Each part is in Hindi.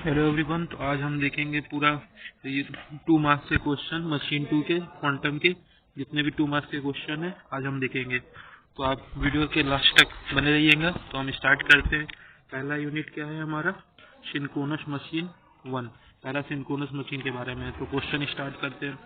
Hello everyone. तो आज हम देखेंगे पूरा ये 2 मार्क्स के क्वेश्चन मशीन 2 के क्वांटम के जितने भी 2 मार्क्स के क्वेश्चन है आज हम देखेंगे। तो आप वीडियो के लास्ट तक बने रहिएगा। तो हम स्टार्ट करते हैं। पहला यूनिट क्या है हमारा? Synchronous machine 1। पहला सिंक्रोनस मशीन के बारे में। तो क्वेश्चन स्टार्ट करते हैं।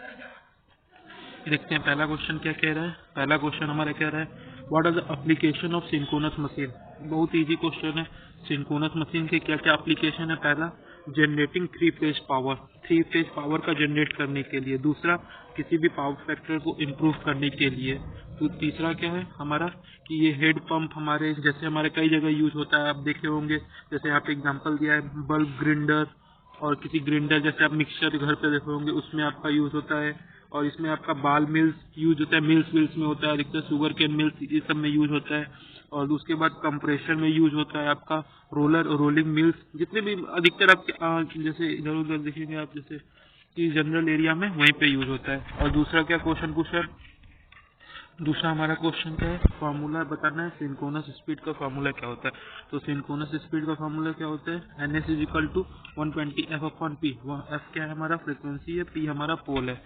देखते हैं पहला क्वेश्चन क्या कह रहा है। पहला क्वेश्चन हमारा कह रहा है what are the application of synchronous machine. बहुत इजी क्वेश्चन है। सिंक्रोनस मशीन के क्या क्या एप्लीकेशन है? पहला, generating 3 phase power, 3 phase power का जनरेट करने के लिए। दूसरा, किसी भी पावर फैक्टर को इम्प्रूव करने के लिए। तो तीसरा क्या है हमारा कि ये हेड पंप हमारे जैसे हमारे कई जगह यूज होता है। आप देखे होंगे जैसे यहाँ पे एग्जांपल दिया है बल्ब ग्राइंडर, और किसी ग्राइंडर जैसे आप मिक्सचर घर पे देखे होंगे उसमें आपका यूज होता है। और इसमें आपका बाल मिल्स यूज होता है, मिल्स में होता है अधिकतर, शुगर केन मिल्स ये सब में यूज होता है। और उसके बाद कंप्रेशर में यूज होता है आपका रोलर और रोलिंग मिल्स, जितने भी अधिकतर आपके जैसे इधर उधर देखेंगे आप जैसे कि जनरल एरिया में वहीं पे यूज होता है। और दूसरा क्या क्वेश्चन पूछा है? दूसरा हमारा क्वेश्चन क्या है? फार्मूला बताना है। सिंक्रोनस स्पीड का फार्मूला क्या होता है? तो सिंक्रोनस स्पीड का फार्मूला क्या होता है? NS is equal to 120F/P। F क्या है हमारा? फ्रिक्वेंसी है, P हमारा पोल है।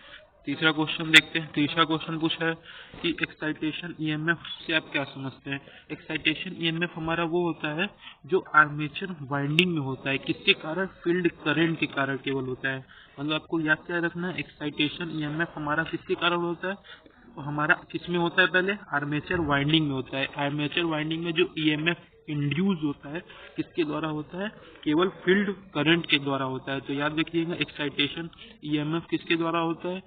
तीसरा क्वेश्चन देखते हैं। तीसरा क्वेश्चन पूछा है कि एक्साइटेशन EMF से आप क्या समझते हैं? एक्साइटेशन EMF हमारा वो होता है जो आर्मेचर वाइंडिंग में होता है। किसके कारण? फील्ड करंट के कारण केवल होता है। मतलब आपको याद क्या रखना है? एक्साइटेशन EMF हमारा किसके कारण होता है? तो हमारा किस में होता है? पहले आर्मेचर वाइंडिंग में होता है। आर्मेचर वाइंडिंग में जो EMF इंड्यूस होता है किसके द्वारा होता है? केवल फील्ड करंट के द्वारा होता है। तो याद रखिएगा एक्साइटेशन EMF किसके द्वारा होता है?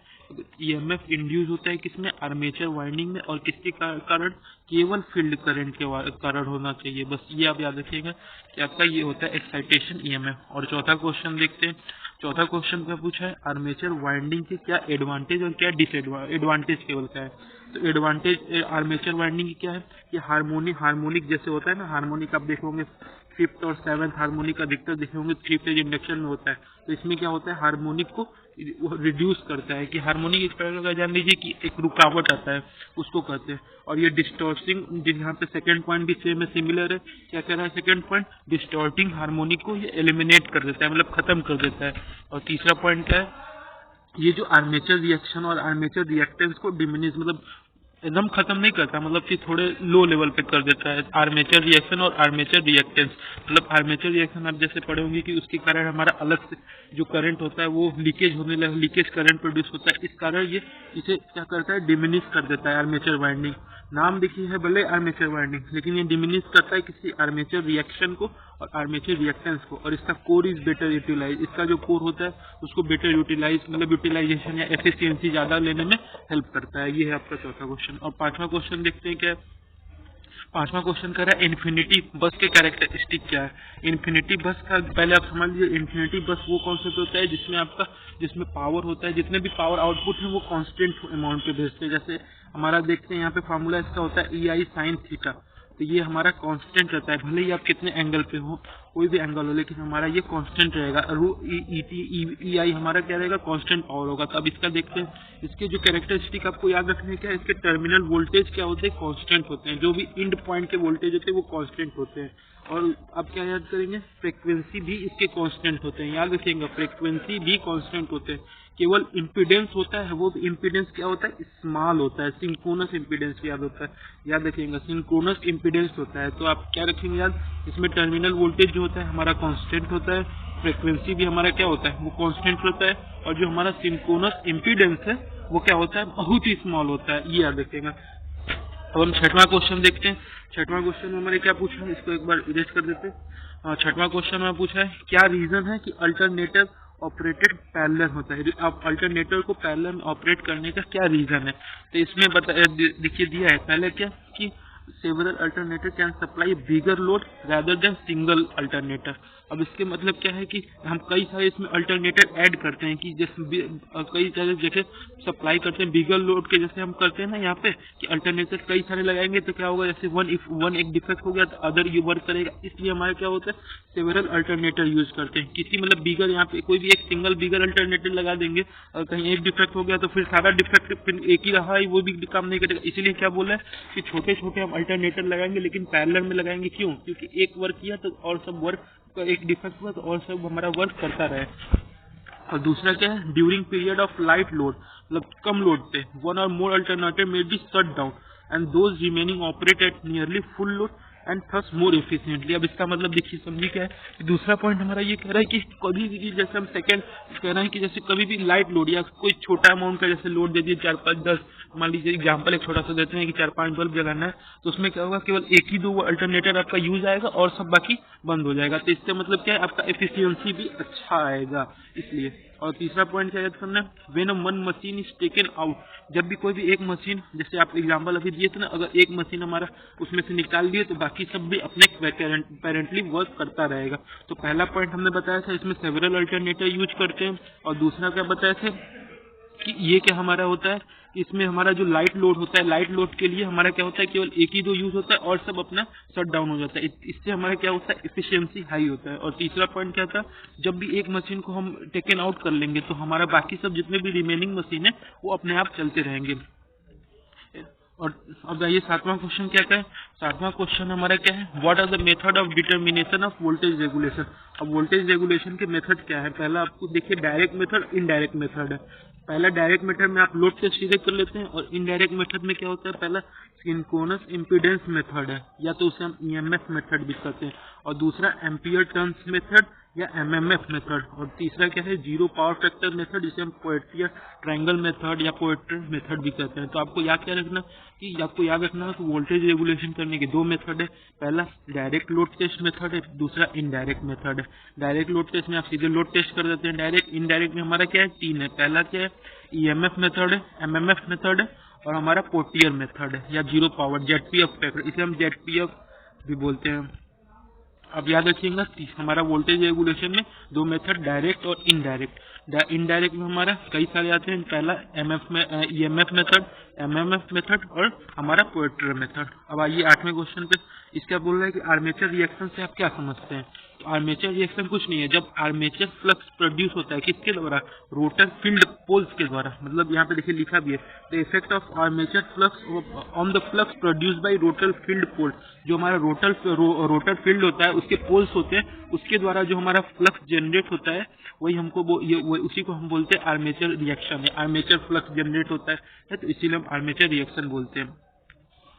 EMF इंड्यूस होता है किसमें? आर्मेचर वाइंडिंग में। और किसके कारण? केवल फील्ड करंट के कारण होना चाहिए। बस ये आप याद रखिएगा कि आपका ये होता है एक्साइटेशन EMF। और चौथा क्वेश्चन देखते हैं। चौथा क्वेश्चन क्या पूछा है? आर्मेचर वाइंडिंग के क्या एडवांटेज और क्या डिसएडवांटेज केवल क्या है? तो एडवांटेज आर्मेचर वाइंडिंग की क्या है कि हार्मोनिक जैसे होता है ना, हार्मोनिक आप देखोगे 5th और 7th हार्मोनिक अधिकतर देखे होंगे 3 फेज इंडक्शन में होता है। तो इसमें क्या होता है? हार्मोनिक को रिड्यूस करता है कि हार्मोनिक एक प्रकार का जान लीजिए कि एक रुकावट आता है उसको कहते हैं। और ये डिस्टॉर्टिंग, यहाँ पे सेकंड पॉइंट भी सेम है, सिमिलर है। क्या कह रहा है सेकंड पॉइंट? डिस्टॉर्टिंग हार्मोनिक को ये एलिमिनेट कर देता है, मतलब खत्म कर देता है। और तीसरा पॉइंट क्या है? ये जो आर्मेचर रिएक्शन और आर्मेचर रिएक्टेंस को डिमिनिश मतलब एकदम खत्म नहीं करता, मतलब कि थोड़े लो लेवल पे कर देता है। आर्मेचर रिएक्शन और आर्मेचर रिएक्टेंस, मतलब आर्मेचर रिएक्शन आप जैसे पढ़े होंगे कि उसके कारण हमारा अलग से जो करंट होता है वो लीकेज होने लगा, लीकेज करंट प्रोड्यूस होता है। इस कारण ये इसे क्या करता है? डिमिनिश कर देता है आर्मेचर वाइंडिंग। नाम देखिए है भले आर्मेचर वाइंडिंग, लेकिन ये डिमिनिश करता है किसी आर्मेचर रिएक्शन को और आर्मेचर रिएक्टेंस को। और इसका कोर इज बेटर यूटिलाइज, इसका जो कोर होता है उसको बेटर यूटिलाइज मतलब यूटिलाइजेशन या एफिशिएंसी ज्यादा लेने में हेल्प करता है। ये है आपका चौथा क्वेश्चन। और पांचवा क्वेश्चन देखते हैं क्या है। पांचवा क्वेश्चन कह रहा है इन्फिनिटी बस के कैरेक्टरिस्टिक क्या है। इन्फिनिटी बस का पहले आप समझ लीजिए, इन्फिनिटी बस वो कॉन्सेप्ट होता है जिसमें पावर होता है, जितने भी पावर आउटपुट है वो कांस्टेंट अमाउंट पे भेजते हैं। जैसे हमारा देखते हैं यहाँ पे फार्मूला इसका होता है EI sin थीटा। तो ये हमारा कांस्टेंट रहता है, भले ही आप कितने एंगल पे हो, कोई भी एंगल हो, लेकिन हमारा ये कांस्टेंट रहेगा। EI हमारा क्या रहेगा? कांस्टेंट पावर होगा। तो अब इसका देखते हैं, इसके जो कैरेक्टरिस्टिक आपको याद रखने क्या है? इसके टर्मिनल वोल्टेज क्या होते हैं? कांस्टेंट होते हैं। जो भी इंड पॉइंट के वोल्टेज होते हैं वो कांस्टेंट होते हैं। और अब क्या याद करेंगे? फ्रीक्वेंसी भी इसके कांस्टेंट होते हैं। याद रखिएगा फ्रीक्वेंसी भी कांस्टेंट होते हैं। केवल इम्पीडेंस होता है, वो इम्पीडेंस क्या होता है? स्मॉल होता है। सिंक्रोनस इम्पीडेंस याद होता है, याद रखिएगा सिंक्रोनस इम्पीडेंस होता है। तो आप क्या रखेंगे याद? इसमें टर्मिनल वोल्टेज जो होता है हमारा कांस्टेंट होता है, फ्रीक्वेंसी भी हमारा क्या होता है? वो कांस्टेंट होता है। और जो हमारा सिंक्रोनस इम्पीडेंस है वो क्या होता है? बहुत ही स्मॉल होता है। ये याद रखिएगा। अब हम छठवां क्वेश्चन देखते हैं। छठवां क्वेश्चन में हमारे क्या पूछा है, इसको एक बार इरेज कर देते हैं। छठवां क्वेश्चन में पूछा है क्या रीजन है कि अल्टरनेटर ऑपरेटेड पैरेलल होता है। अब अल्टरनेटर को पैरेलल में ऑपरेट करने का क्या रीजन है? तो इसमें देखिए दिया है पहले क्या कि several alternator can supply bigger load rather than single alternator. अब इसके मतलब क्या है कि हम कई सारे इसमें अल्टरनेटर ऐड करते हैं कि जैसे कई सारे जगह सप्लाई करते हैं बिगर लोड के, जैसे हम करते हैं ना यहाँ पे कि अल्टरनेटर कई सारे लगाएंगे तो क्या होगा? जैसे वन एक डिफेक्ट हो गया तो अदर ये वर्क करेगा, इसलिए हमारे क्या होता है? सेवरल अल्टरनेटर यूज करते हैं। किसी मतलब बिगर यहाँ पे कोई भी एक सिंगल बिगर अल्टरनेटर लगा देंगे और कहीं एक डिफेक्ट हो गया तो फिर सारा डिफेक्ट फिर एक ही रहा वो भी काम नहीं करेगा। इसीलिए क्या बोला है कि छोटे छोटे हम अल्टरनेटर लगाएंगे लेकिन पैरेलल में लगाएंगे। क्यों? क्योंकि एक वर्क किया तो और सब वर्क एक डिफेक्ट हुआ तो और सब हमारा वर्क करता रहे। और दूसरा क्या है, during period of light load, मतलब कम लोड पे one or more alternative may be shut down and those remaining operate at nearly full load and thus more efficiently. अब इसका मतलब देखिए, समझिए क्या है कि दूसरा पॉइंट हमारा ये कह रहा है कि कभी भी, जैसे हम सेकंड कह रहे हैं कि जैसे कभी भी लाइट लोड या कोई छोटा अमाउंट का जैसे लोड दे दिए 4, 5, 10, मान लीजिए एग्जाम्पल एक छोटा सा देते हैं कि 4, 5 बल्ब जलाना है, तो उसमें क्या होगा, केवल एक ही 2 अल्टरनेटर आपका यूज आएगा और सब बाकी बंद हो जाएगा। तो इससे मतलब क्या है, आपका एफिशिएंसी भी अच्छा आएगा इसलिए। और तीसरा पॉइंट क्या याद करना है, when one machine is taken out, जब भी कोई भी एक मशीन, जैसे आप एग्जांपल अभी दिए थे ना, अगर एक मशीन हमारा उसमें से निकाल दिए तो बाकी सब भी अपने पेरेंटली वर्क करता रहेगा। तो पहला पॉइंट हमने बताया था, इसमें सेवरल अल्टरनेटर यूज करते हैं। और दूसरा क्या बताया थे कि ये क्या हमारा होता है, इसमें हमारा जो लाइट लोड होता है, लाइट लोड के लिए हमारा क्या होता है, केवल एक ही 2 यूज होता है और सब अपना शट डाउन हो जाता है। इससे हमारा क्या होता है, एफिशिएंसी हाई होता है। और तीसरा पॉइंट क्या था, जब भी एक मशीन को हम टेकन आउट कर लेंगे तो हमारा बाकी सब जितने भी रिमेनिंग मशीन है वो अपने आप चलते रहेंगे। और अब ये 7वां क्वेश्चन क्या है, 7वां क्वेश्चन हमारा क्या है, what are the method of determination of voltage regulation. अब वोल्टेज रेगुलेशन के मेथड क्या है, पहला आपको देखिए डायरेक्ट मेथड, इनडायरेक्ट मेथड है। पहला डायरेक्ट मेथड में आप लोड टेस्ट सीधे कर लेते हैं, और इनडायरेक्ट मेथड में क्या होता है, पहला सिंक्रोनस इम्पीडेंस मेथड है, या तो उसे हम ईएमएफ मेथड भी कहते हैं, और दूसरा एम्पियर टर्न्स मेथड या एमएमएफ मेथड, और तीसरा क्या है, जीरो पावर फैक्टर मेथड, जिसे हम पोएट्रियर ट्रायंगल मेथड या पोएट्री मेथड भी कहते हैं। तो आपको याद क्या रखना कि आपको याद रखना है कि वोल्टेज रेगुलेशन करने के 2 मेथड है, पहला डायरेक्ट लोड टेस्ट मेथड है, दूसरा इनडायरेक्ट मेथड है। डायरेक्ट लोड टेस्ट में आप सीधे लोड टेस्ट कर देते हैं डायरेक्ट, इनडायरेक्ट में हमारा क्या है, 3 है, पहला क्या है, ईएमएफ मेथड है, एमएमएफ मेथड है, और हमारा पोर्टियर मेथड है या जीरो पावर जेडपीएफ फैक्टर, इसे हम जेडपीएफ भी बोलते हैं। अब याद रखिएगा हमारा वोल्टेज रेगुलेशन में 2 मेथड, डायरेक्ट और इनडायरेक्ट। इनडायरेक्ट में हमारा कई सारे आते हैं, पहला ईएमएफ मेथड, एमएमएफ मेथड और हमारा पोएट्री मेथड। अब आइए 8वें क्वेश्चन पे, इसका बोल रहा है कि आर्मेचर रिएक्शन से आप क्या समझते हैं। तो आर्मेचर रिएक्शन कुछ नहीं है, जब आर्मेचर फ्लक्स प्रोड्यूस होता है किसके द्वारा, रोटर फील्ड पोल्स के द्वारा। मतलब यहाँ पे देखिए लिखा भी है, the effect of armature flux on the flux produce by rotor field pole, जो हमारा रोटर फील्ड होता है उसके पोल्स होते हैं, उसके द्वारा जो हमारा फ्लक्स जनरेट होता है वही हमको उसी को हम बोलते हैं आर्मेचर रिएक्शन है। आर्मेचर फ्लक्स जनरेट होता है तो इसीलिए हम आर्मेचर रिएक्शन बोलते हैं।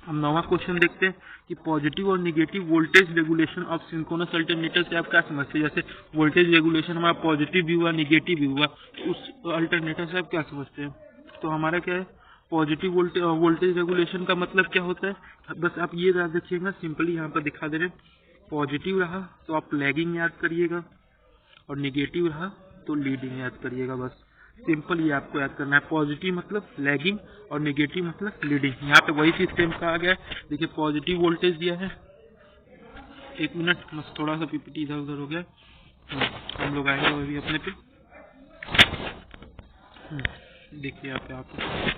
हम 9वां क्वेश्चन देखते हैं कि पॉजिटिव और negative voltage regulation of synchronous alternator से आप क्या समझते हैं। जैसे वोल्टेज रेगुलेशन हमारा पॉजिटिव भी हुआ, निगेटिव भी हुआ, तो उस अल्टरनेटर से आप क्या समझते हैं। तो हमारा क्या है, पॉजिटिव वोल्टेज रेगुलेशन का मतलब क्या होता है, बस आप ये याद रखिएगा, सिंपली यहाँ पर दिखा दे रहे हैं। पॉजिटिव रहा तो आप लैगिंग याद करिएगा, और निगेटिव रहा तो लीडिंग याद करिएगा। बस सिंपल ये आपको याद करना है, पॉजिटिव मतलब लैगिंग और नेगेटिव मतलब लीडिंग। यहाँ पे वही चीज सेम कहा गया है। देखिए पॉजिटिव वोल्टेज दिया है, 1 मिनट बस, थोड़ा सा पीपीटी इधर उधर हो गया, हम लोग आएंगे वही अपने पे। देखिए यहाँ पे आप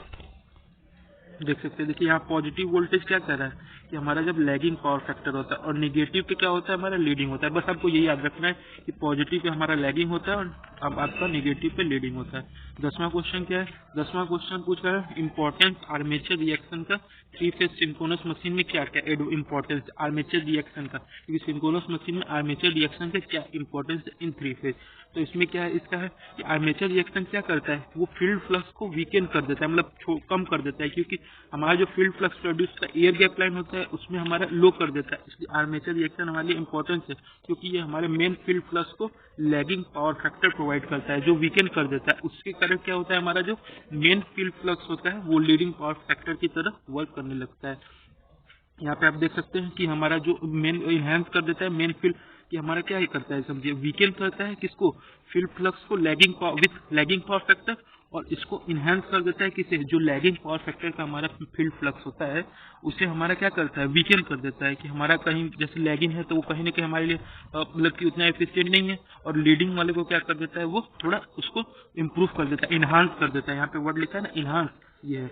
देख सकते हैं, देखिए यहाँ पॉजिटिव वोल्टेज क्या कह रहा है कि हमारा जब लैगिंग पावर फैक्टर होता है, और नेगेटिव पे क्या होता है, हमारा लीडिंग होता है। बस आपको यही याद रखना है कि पॉजिटिव पे हमारा लैगिंग होता है और अब आपका नेगेटिव पे लीडिंग होता है। 10वां क्वेश्चन क्या है, 10वां क्वेश्चन पूछ रहा है इंपॉर्टेंस आर्मेचर रिएक्शन का 3 फेज सिंक्रोनस मशीन में क्या क्या इंपॉर्टेंस आर्मेचर रिएक्शन का, क्योंकि सिंक्रोनस मशीन में आर्मेचर रिएक्शन का क्या इंपॉर्टेंस इन 3 फेज। तो इसमें क्या है, इसका है कि आर्मेचर रिएक्शन क्या करता है, वो फील्ड फ्लक्स को वीकेंड कर देता है, मतलब कम कर देता है, क्योंकि हमारा जो फील्ड फ्लक्स प्रोड्यूस का एयर गैप लाइन होता है उसमें हमारा लो कर देता है। इसलिए आर्मेचर रिएक्शन हमारे लिए इंपॉर्टेंस है, क्योंकि ये हमारे मेन फील्ड फ्लक्स को लैगिंग पावर फैक्टर प्रोवाइड करता है, जो वीकेंड कर देता है। उसके कारण क्या होता है, हमारा जो मेन फील्ड फ्लक्स होता है वो लीडिंग पावर फैक्टर की तरह वर्क करने लगता है। यहाँ पे आप देख सकते हैं कि हमारा जो मेन इनहेंस कर देता है मेन फील्ड, कि हमारा क्या ही करता है, समझिए वीकेंड करता है किसको, फील्ड फ्लक्स को विथ लैगिंग पावर फैक्टर, और इसको इनहेंस कर देता है किसे, जो लैगिंग पावर फैक्टर का हमारा फील्ड फ्लक्स होता है उसे हमारा क्या करता है, वीकेंड कर देता है, कि हमारा कहीं जैसे लैगिंग है तो वो कहीं ना कहीं हमारे लिए मतलब कि उतना एफिशिएंट नहीं है, और लीडिंग वाले को क्या कर देता है, वो थोड़ा उसको इम्प्रूव कर देता है, इनहांस कर देता है। यहाँ पे वर्ड लिखा है ना, इनहांस, ये है।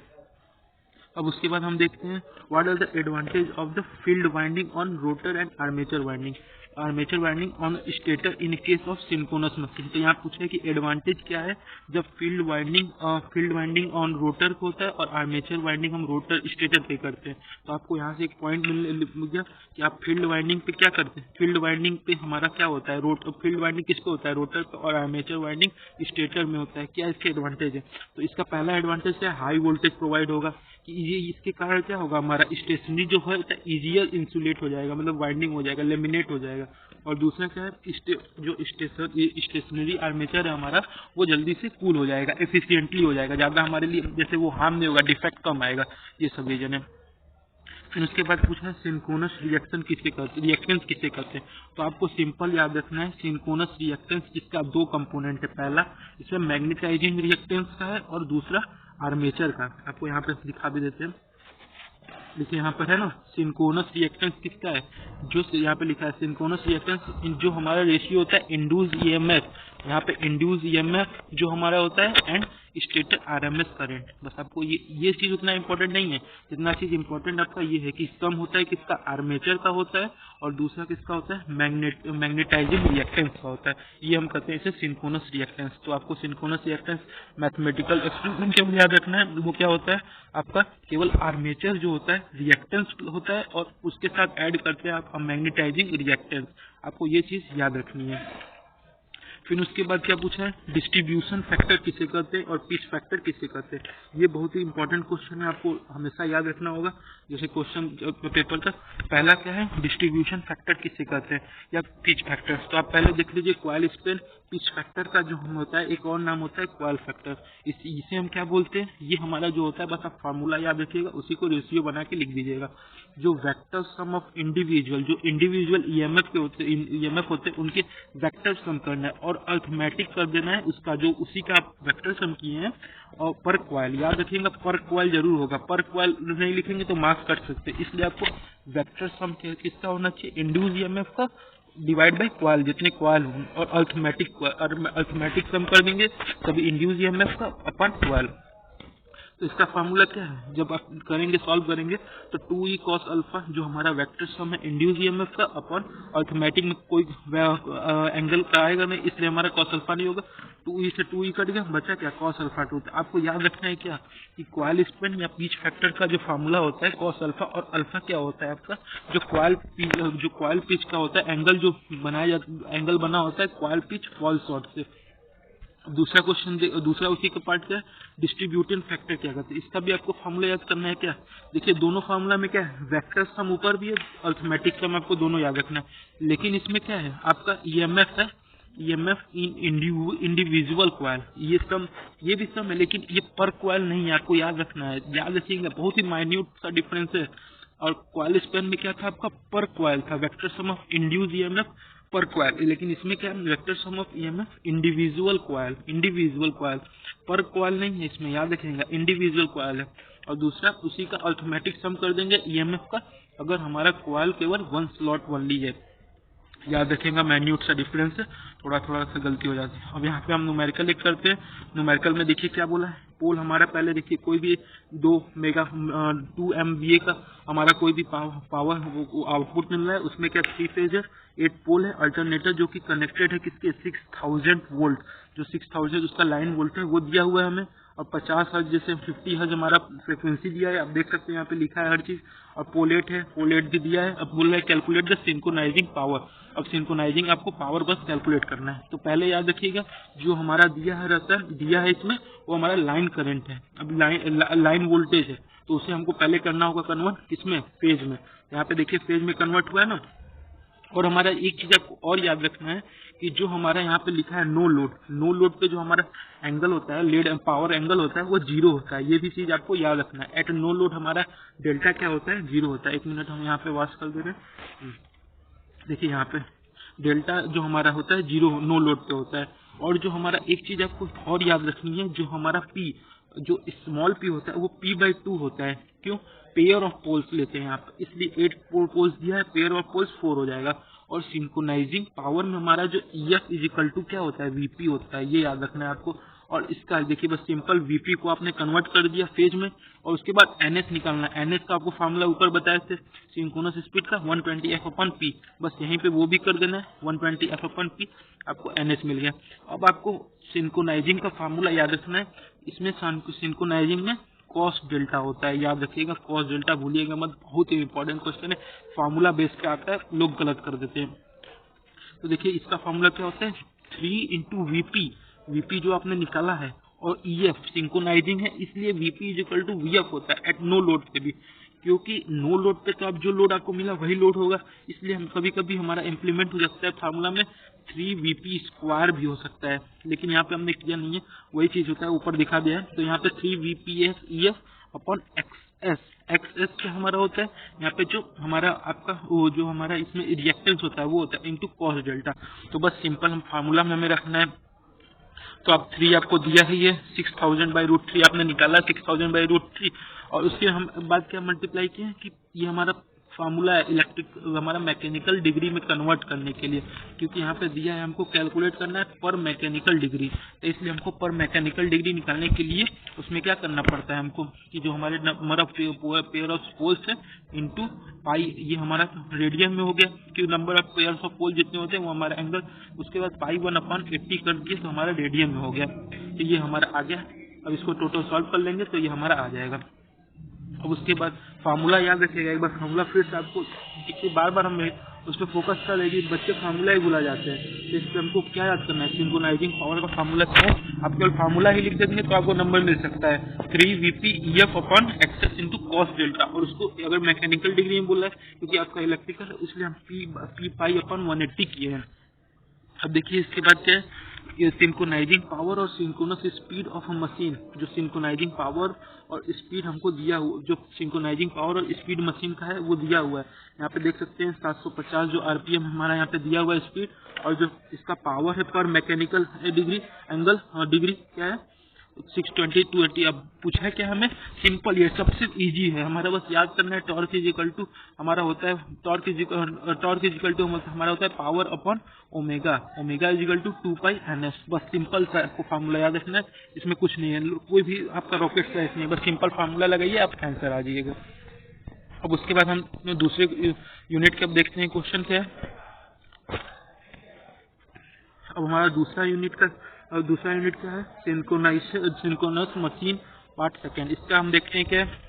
अब उसके बाद हम देखते हैं what are the advantage of the field winding on rotor and armature winding. Armature winding on stator in case of synchronous machine. तो यहाँ पूछा है कि एडवांटेज क्या है जब फील्ड वाइंडिंग ऑन रोटर को होता है और आर्मेचर वाइंडिंग हम रोटर स्टेटर पे करते हैं। तो आपको यहाँ से एक पॉइंट मिल गया कि आप फील्ड वाइंडिंग पे क्या करते हैं, फील्ड वाइंडिंग पे हमारा क्या होता है, फील्ड वाइंडिंग किस पे होता है, रोटर पे, और आर्मेचर वाइंडिंग स्टेटर में होता है। क्या इसके एडवांटेज है? तो इसका पहला एडवांटेज क्या है, हाई वोल्टेज प्रोवाइड होगा कि ये इसके कारण क्या होगा, हमारा स्टेशनरी जो है इजियर इंसुलेट हो जाएगा, मतलब वाइंडिंग हो जाएगा, लेमिनेट हो जाएगा। और दूसरा क्या है, जो स्टेशनरी आर्मेचर है हमारा वो जल्दी से कूल हो जाएगा, एफिशिएंटली हो जाएगा, ज़्यादा हमारे लिए जैसे वो हार्म नहीं होगा, डिफेक्ट कम आएगा। ये सब रीजन है। फिर उसके बाद पूछा है सिंक्रोनस रिएक्शन किससे करते, रिएक्टेंस किससे करते हैं। तो आपको सिंपल याद रखना है, सिंक्रोनस रिएक्टेंस जिसका दो कंपोनेंट है, पहला इसमें मैग्नेटाइजिंग रिएक्टेंस का है और दूसरा आर्मेचर का। आपको यहाँ पे दिखा भी देते हैं, देखिए यहाँ पर है ना, सिंक्रोनस रिएक्टेंस किसका है, जो यहाँ पे लिखा है सिंक्रोनस रिएक्टेंस जो हमारा रेशियो होता है इंड्यूस ईएमएफ, यहाँ पे इंड्यूस ईएमएफ जो हमारा होता है एंड स्टेटर आरएमएस करंट। बस आपको ये चीज उतना इंपॉर्टेंट नहीं है, जितना चीज इंपॉर्टेंट आपका ये है कि सम होता है किसका, आर्मेचर का होता है, और दूसरा किसका होता है, मैग्नेटाइजिंग रिएक्टेंस का होता है। ये हम कहते हैं इसे सिंक्रोनस रिएक्टेंस। तो आपको सिंक्रोनस रिएक्टेंस मैथमेटिकल एक्सप्रेशन केवल याद रखना है, वो क्या होता है आपका, केवल आर्मेचर जो होता है रिएक्टेंस होता है और उसके साथ ऐड करते हैं आप मैग्नेटाइजिंग रिएक्टेंस। आपको ये चीज याद रखनी है। फिर उसके बाद क्या पूछा है, डिस्ट्रीब्यूशन फैक्टर किसे कहते हैं और पिच फैक्टर किसे कहते हैं। ये बहुत ही इंपॉर्टेंट क्वेश्चन है, आपको हमेशा याद रखना होगा। जैसे क्वेश्चन पेपर का पहला क्या है, डिस्ट्रीब्यूशन फैक्टर किसे कहते हैं या पिच फैक्टर। तो आप पहले देख लीजिए कॉइल स्पेन, पिच फैक्टर का जो हम होता है एक और नाम होता है कॉइल फैक्टर। इसे हम क्या बोलते हैं, ये हमारा जो होता है, बस आप फार्मूला याद रखिएगा, उसी को रेशियो बना के लिख दीजिएगा। जो वेक्टर सम ऑफ इंडिविजुअल, जो इंडिविजुअल ईएमएफ होते हैं उनके वेक्टर सम करना है और अर्थमेटिक कर देना है उसका, जो उसी का आप वेक्टर सम किए हैं। और पर कॉइल याद रखिएगा, पर कॉइल जरूर होगा, पर कॉइल नहीं लिखेंगे तो मार्क्स कट सकते हैं। इसलिए आपको वेक्टर सम किसका होना चाहिए, इंड्यूस ईएमएफ का डिवाइड बाय कॉइल, जितने कॉइल हों, और अर्थमेटिक सम कर देंगे कभी इंड्यूस ईएमएफ का अपन कॉइल। तो इसका फार्मूला क्या है, जब आप करेंगे सॉल्व करेंगे तो 2e cos अल्फा जो हमारा वेक्टर सम है इंड्यूस ईएमएफ का अपन अर्थमेटिक में कोई एंगल का आएगा नहीं, इसलिए हमारा cos अल्फा नहीं होगा, 2e से 2e कट गया, बचा क्या cos अल्फा 2। आपको याद रखना है क्या कि कॉइल स्पेन या पिच फैक्टर का जो फार्मूला होता है cos अल्फा, और अल्फा क्या होता है आपका जो कॉइल पिच का होता है, एंगल जो एंगल बना होता है कॉइल पिच फॉल शॉर्ट से। दूसरा क्वेश्चन, दूसरा उसी का पार्ट क्या है, डिस्ट्रीब्यूटिव फैक्टर क्या कहते हैं। इसका भी आपको फार्मूला याद करना है क्या, देखिए दोनों फार्मूला में क्या है, वेक्टर सम ऊपर भी है, अर्थमेटिक सम आपको दोनों याद रखना है। लेकिन इसमें क्या है आपका ईएमएफ है, ईएमएफ इन इंडिविजुअल कॉइल, ये भी सम है, लेकिन ये पर कॉइल नहीं है, आपको याद रखना है, याद रखिएगा, बहुत ही माइन्यूट सा डिफरेंस है। और कॉइल स्पेन में क्या था आपका, पर कॉइल था, vector sum of induce EMF पर कॉइल, लेकिन इसमें क्या है, vector sum of EMF individual coil पर कॉइल नहीं है, इसमें याद रखिएगा इंडिविजुअल कॉइल है। और दूसरा उसी का अर्थमेटिक सम कर देंगे ईएमएफ का, अगर हमारा कॉइल केवल वन स्लॉट ओनली है। याद रखेगा, मैन्यूट सा डिफरेंस है, थोड़ा सा गलती हो जाती है। अब यहाँ पे हम न्यूमेरिकल एक करते हैं। न्यूमेरिकल में देखिए क्या बोला है, पोल हमारा पहले देखिए कोई भी 2 MVA का हमारा कोई भी पावर आउटपुट मिल रहा है, उसमें क्या 3 फेज है, 8 पोल है, अल्टरनेटर जो कि कनेक्टेड है किसके 6000 वोल्ट, जो 6000 उसका लाइन वोल्ट है वो दिया हुआ है हमें, और 50 हर्ट्ज जैसे 50 हर्ट्ज हमारा फ्रिक्वेंसी दिया है, आप देख सकते हैं यहाँ पे लिखा है हर चीज। और पोलेट है, पोलेट भी दिया है। अब बोल रहा है कैलकुलेट द सिंक्रोनाइजिंग पावर। अब सिंक्रोनाइजिंग आपको पावर बस कैलकुलेट करना है। तो पहले याद रखिएगा जो हमारा दिया है इसमें वो हमारा लाइन करंट है, अब लाइन वोल्टेज है, तो उसे हमको पहले करना होगा कन्वर्ट किसमें, फेज में। यहाँ पे देखिए फेज में कन्वर्ट हुआ है ना। और हमारा एक चीज आपको और याद रखना है कि जो हमारा यहाँ पे लिखा है नो लोड पे जो हमारा एंगल होता है, लीड पावर एंगल होता है, वो 0 होता है। ये भी चीज आपको याद रखना है। एट नो लोड हमारा डेल्टा क्या होता है, 0 होता है। 1 मिनट हम यहाँ पे वॉश कर दे रहे हैं। देखिए यहाँ पे डेल्टा जो हमारा होता है 0 नो लोड पे होता है। और जो हमारा एक चीज आपको और याद रखनी है, जो हमारा P, जो स्मॉल p होता है वो P/2 होता है। क्यों, पेयर ऑफ पोल्स लेते हैं यहाँ पे, इसलिए 8 पोल्स दिया है, पेयर ऑफ पोल्स 4 हो जाएगा। और सिंक्रोनाइजिंग पावर में हमारा जो EF इज इक्वल टू क्या होता है, VP होता है, ये याद रखना है आपको। और इसका देखिए बस सिंपल वीपी को आपने कन्वर्ट कर दिया फेज में, और उसके बाद एनएस निकालना। एनएस का आपको फार्मूला ऊपर बताए थे सिंक्रोनस स्पीड का 120f/p, बस यहीं पे वो भी कर देना है 120f/p, आपको एनएस मिल गया। अब आपको सिंक्रोनाइजिंग का फार्मूला याद रखना है। इसमें सिंक्रोनाइजिंग में कॉस डेल्टा होता है, याद रखिएगा, कॉस डेल्टा भूलिएगा मत, बहुत ही इंपॉर्टेंट क्वेश्चन है, फार्मूला बेस पे आता है, लोग गलत कर देते हैं। तो देखिए इसका फार्मूला क्या होता है 3 इंटू वीपी, वीपी जो आपने निकाला है, और ईएफ सिंक्रोनाइजिंग है इसलिए VP is equal to VF होता है एट नो लोड पे भी, क्योंकि नो लोड पे तो आप जो लोड आपको मिला वही लोड होगा, इसलिए हम कभी कभी हमारा इम्प्लीमेंट हो सकता है फार्मूला में 3VP² भी हो सकता है, लेकिन यहाँ पे हमने किया नहीं है, वही चीज होता है ऊपर दिखा दिया है। तो यहाँ पे 3VPS EF upon XS, XS क्या हमारा होता है यहाँ पे जो हमारा आपका वो जो हमारा इसमें रिएक्टेंस होता है वो होता है इंटू कॉस डेल्टा। तो बस सिंपल हम फार्मूला में हमें रखना है। तो अब 3 आपको दिया है, ये 6000/√3 आपने निकाला 6000/√3, और उसके हम बाद क्या मल्टीप्लाई किए कि ये हमारा फार्मूला है इलेक्ट्रिक हमारा मैकेनिकल डिग्री में कन्वर्ट करने के लिए, क्योंकि यहाँ पे दिया है हमको कैलकुलेट करना है पर मैकेनिकल डिग्री, तो इसलिए हमको पर मैकेनिकल डिग्री निकालने के लिए उसमें क्या करना पड़ता है हमको कि जो हमारे number of pair of poles है इंटू पाई, ये हमारा रेडियन में हो गया कि number of pair of pole जितने होते हैं वो हमारा एंगल, उसके बाद पाई 1/80 कर दिए तो हमारा रेडियन में हो गया, तो ये हमारा आ गया। अब इसको टोटल सॉल्व कर लेंगे तो ये हमारा आ जाएगा। अब उसके बाद फार्मूला याद रखिएगा, एक बार फार्मूला फिर से आपको देखिए, बार बार हम उस पर फोकस कर लेंगे, बच्चे फार्मूला ही भुला जाते हैं, तो इस पर हमको क्या याद करना है सिंक्रोनाइजिंग पावर का फार्मूला क्या है, आप केवल फार्मूला ही लिख देंगे तो आपको नंबर मिल सकता है 3VP/EF इंटू कॉस डेल्टा, और उसको अगर मैकेनिकल डिग्री में बोला है क्योंकि आपका इलेक्ट्रिकल है इसलिए हम P/180 किए हैं। अब देखिए इसके बाद क्या है सिंक्रोनाइजिंग पावर और synchronous speed of a machine, जो सिंक्रोनाइजिंग पावर और स्पीड हमको दिया हुआ, जो सिंक्रोनाइजिंग पावर और स्पीड मशीन का है वो दिया हुआ है, यहाँ पे देख सकते हैं 750 जो आरपीएम हमारा यहाँ पे दिया हुआ है स्पीड, और जो इसका पावर है पर मैकेनिकल डिग्री एंगल डिग्री क्या है 620 280। अब पूछा है क्या हमें सिंपल, ये सबसे इजी है, हमारा बस याद करना है टॉर्क इज इक्वल टू हमारा होता है टॉर्क इज इक्वल टू हमारा होता है power upon omega, omega is equal to 2π/ns, बस सिंपल सा आपको फार्मूला याद रखना है, इसमें कुछ नहीं है, कोई भी आपका रॉकेट साइंस नहीं है, बस सिंपल फार्मूला लगाइए आप आंसर आ जाइएगा। अब उसके बाद हम दूसरे यूनिट के अब देखते हैं क्वेश्चन क्या है। अब हमारा दूसरा यूनिट क्या है सिंक्रोनस मशीन पार्ट सेकेंड, इसका हम देखते हैं क्या है।